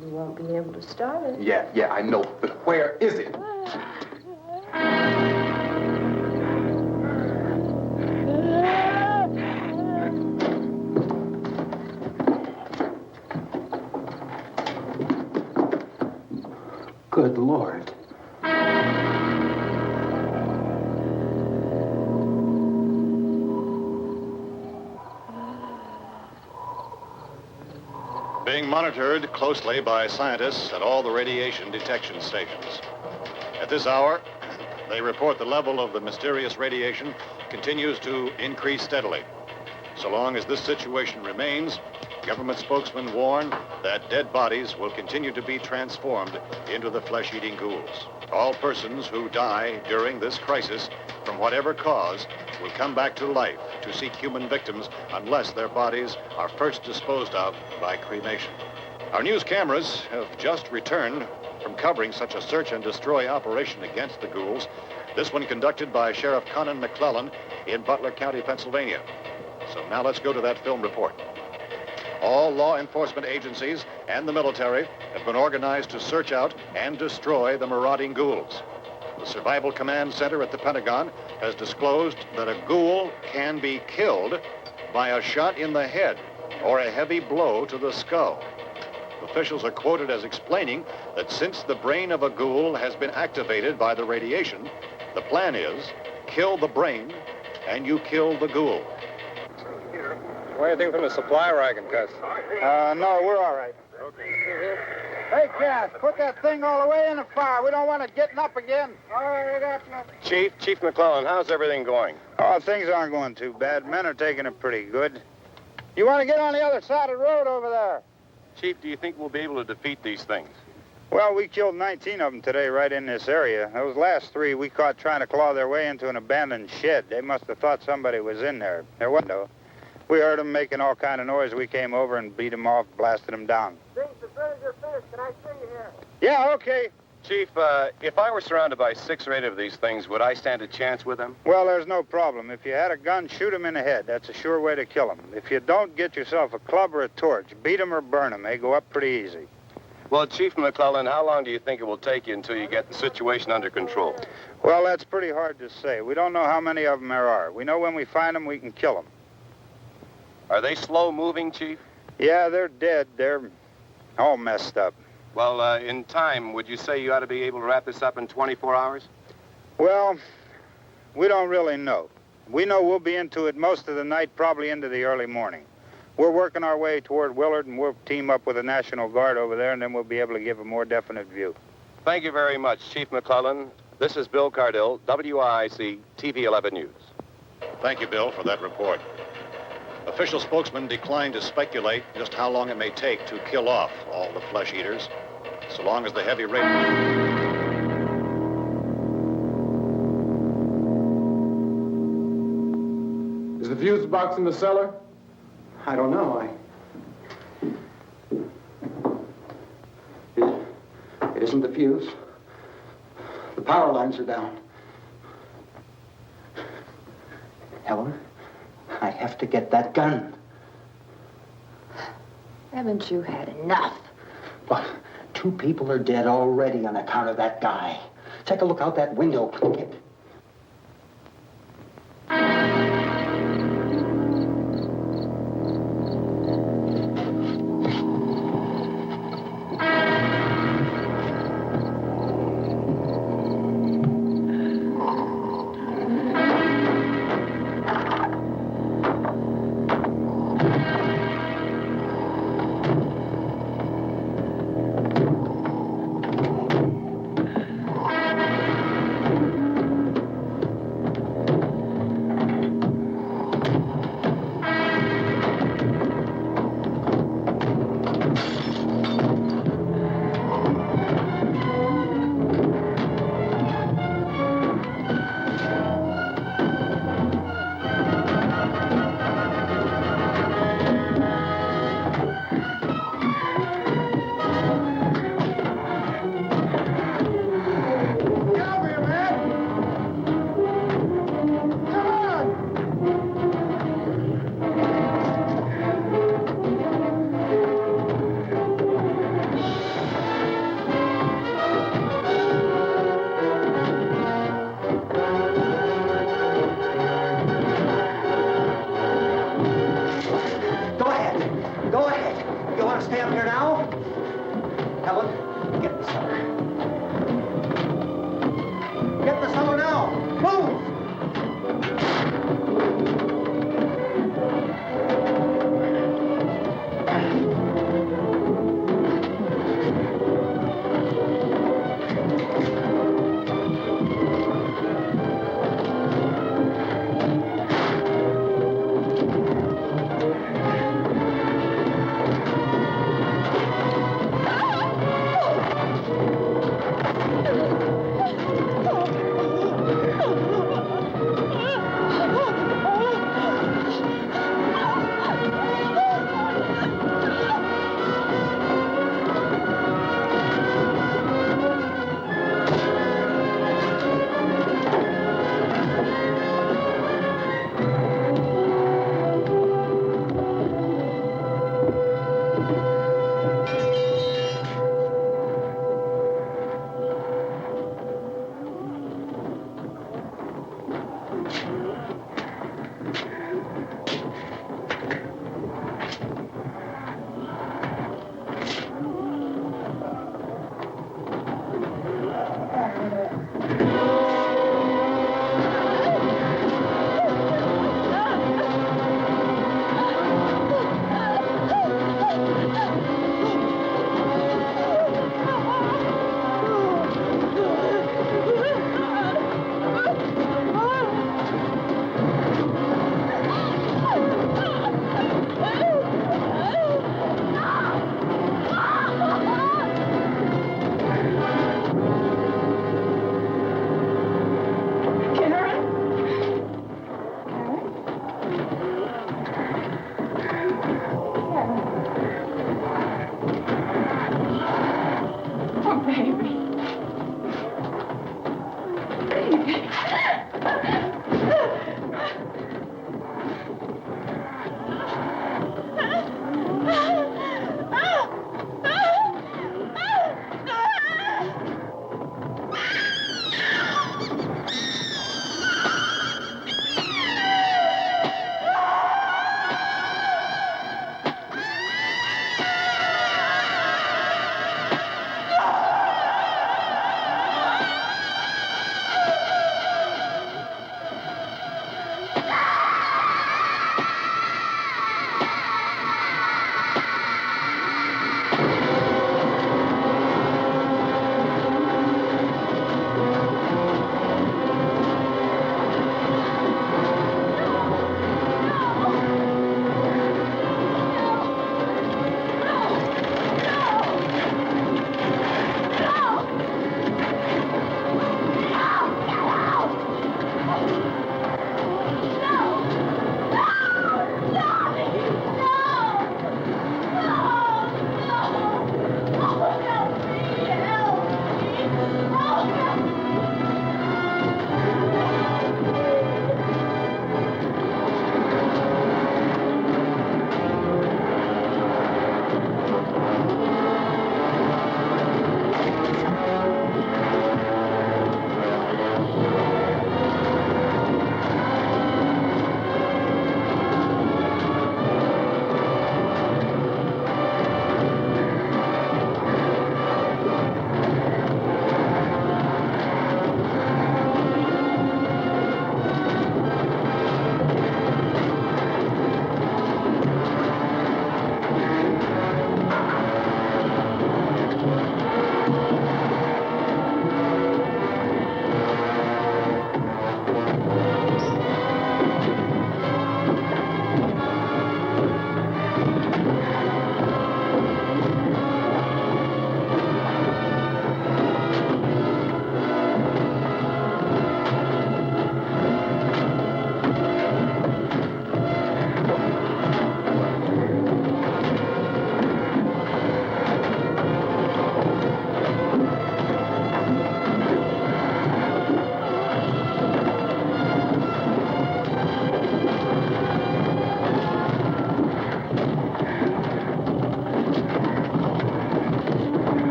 You won't be able to start it. Yeah, I know. But where is it? Good Lord. Being monitored closely by scientists at all the radiation detection stations. At this hour, they report the level of the mysterious radiation continues to increase steadily. So long as this situation remains, government spokesmen warn that dead bodies will continue to be transformed into the flesh-eating ghouls. All persons who die during this crisis, from whatever cause, will come back to life to seek human victims unless their bodies are first disposed of by cremation. Our news cameras have just returned from covering such a search and destroy operation against the ghouls, this one conducted by Sheriff Conan McClellan in Butler County, Pennsylvania. So now let's go to that film report. All law enforcement agencies and the military have been organized to search out and destroy the marauding ghouls. The Survival Command Center at the Pentagon has disclosed that a ghoul can be killed by a shot in the head or a heavy blow to the skull. Officials are quoted as explaining that since the brain of a ghoul has been activated by the radiation, the plan is kill the brain and you kill the ghoul. What do you think from the supply wagon, Cuz? No, we're all right. Okay. Hey, Cass, put that thing all the way in the fire. We don't want it getting up again. All right, I got you. Chief McClellan, how's everything going? Oh, things aren't going too bad. Men are taking it pretty good. You want to get on the other side of the road over there? Chief, do you think we'll be able to defeat these things? Well, we killed 19 of them today right in this area. Those last 3 we caught trying to claw their way into an abandoned shed. They must have thought somebody was in there. There wasn't, though. We heard them making all kind of noise. We came over and beat them off, blasted them down. Can I see you here? Yeah, okay. Chief, if I were surrounded by 6 or 8 of these things, would I stand a chance with them? Well, there's no problem. If you had a gun, shoot them in the head. That's a sure way to kill them. If you don't, get yourself a club or a torch. Beat them or burn them. They go up pretty easy. Well, Chief McClellan, how long do you think it will take you until you get the situation under control? Well, that's pretty hard to say. We don't know how many of them there are. We know when we find them, we can kill them. Are they slow-moving, Chief? Yeah, they're dead. They're all messed up. Well, in time, would you say you ought to be able to wrap this up in 24 hours? Well, we don't really know. We know we'll be into it most of the night, probably into the early morning. We're working our way toward Willard, and we'll team up with the National Guard over there, and then we'll be able to give a more definite view. Thank you very much, Chief McClellan. This is Bill Cardill, WIC TV 11 News. Thank you, Bill, for that report. Official spokesman declined to speculate just how long it may take to kill off all the flesh eaters, so long as the heavy rain... Is the fuse box in the cellar? I don't know. It isn't the fuse. The power lines are down. Helen, I have to get that gun. Haven't you had enough? But 2 people are dead already on account of that guy. Take a look out that window. Get...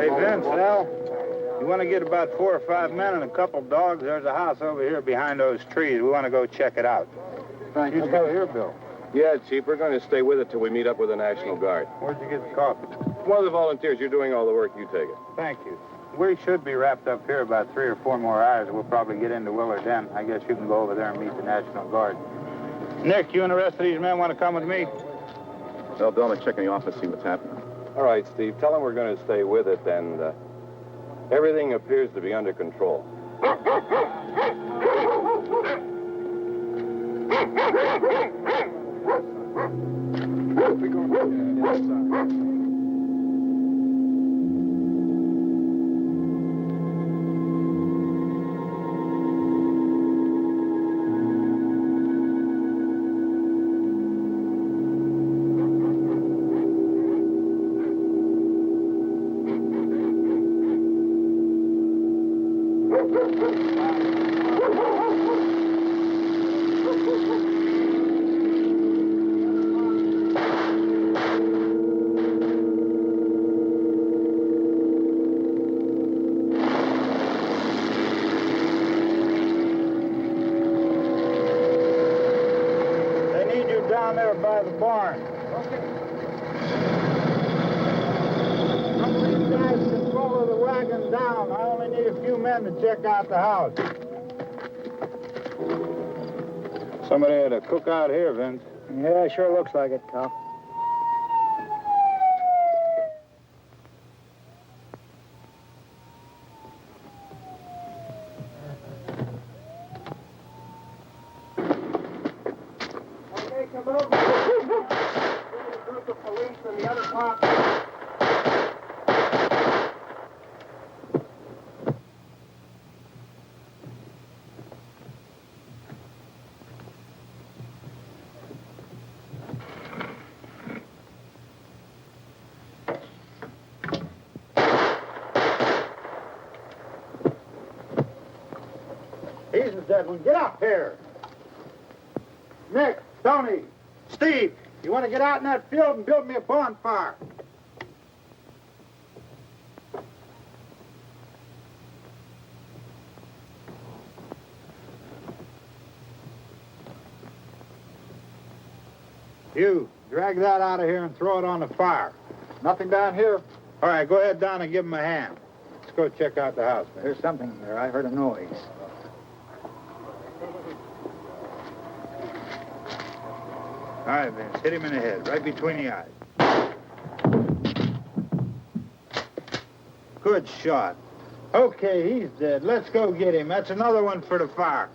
Hey, Vince, Al, you want to get about 4 or 5 men and a couple dogs? There's a house over here behind those trees. We want to go check it out. Thank you. You go here, Bill. Yeah, Chief, we're going to stay with it till we meet up with the National Guard. Where'd you get the coffee? One of the volunteers, you're doing all the work, you take it. Thank you. We should be wrapped up here about 3 or 4 more hours. We'll probably get into Willard then. I guess you can go over there and meet the National Guard. Nick, you and the rest of these men want to come with me? Well, Bill, let's check in the office, see what's happening. All right, Steve, tell them we're going to stay with it, and everything appears to be under control. Down there by the barn. Okay. Some of these guys can follow the wagon down. I only need a few men to check out the house. Somebody had a cookout here, Vince. Yeah, sure looks like it, Cal. He's the dead one. Get up here. Nick, Tony, Steve, you want to get out in that field and build me a bonfire? You, drag that out of here and throw it on the fire. Nothing down here. All right, go ahead down and give him a hand. Let's go check out the house. There's something there. I heard a noise. All right, Vince, hit him in the head, right between the eyes. Good shot. Okay, he's dead. Let's go get him. That's another one for the fire.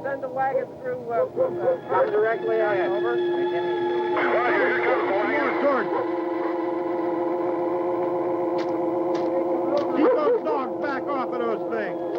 Send the wagon through, come directly on over. Keep those dogs back off of those things.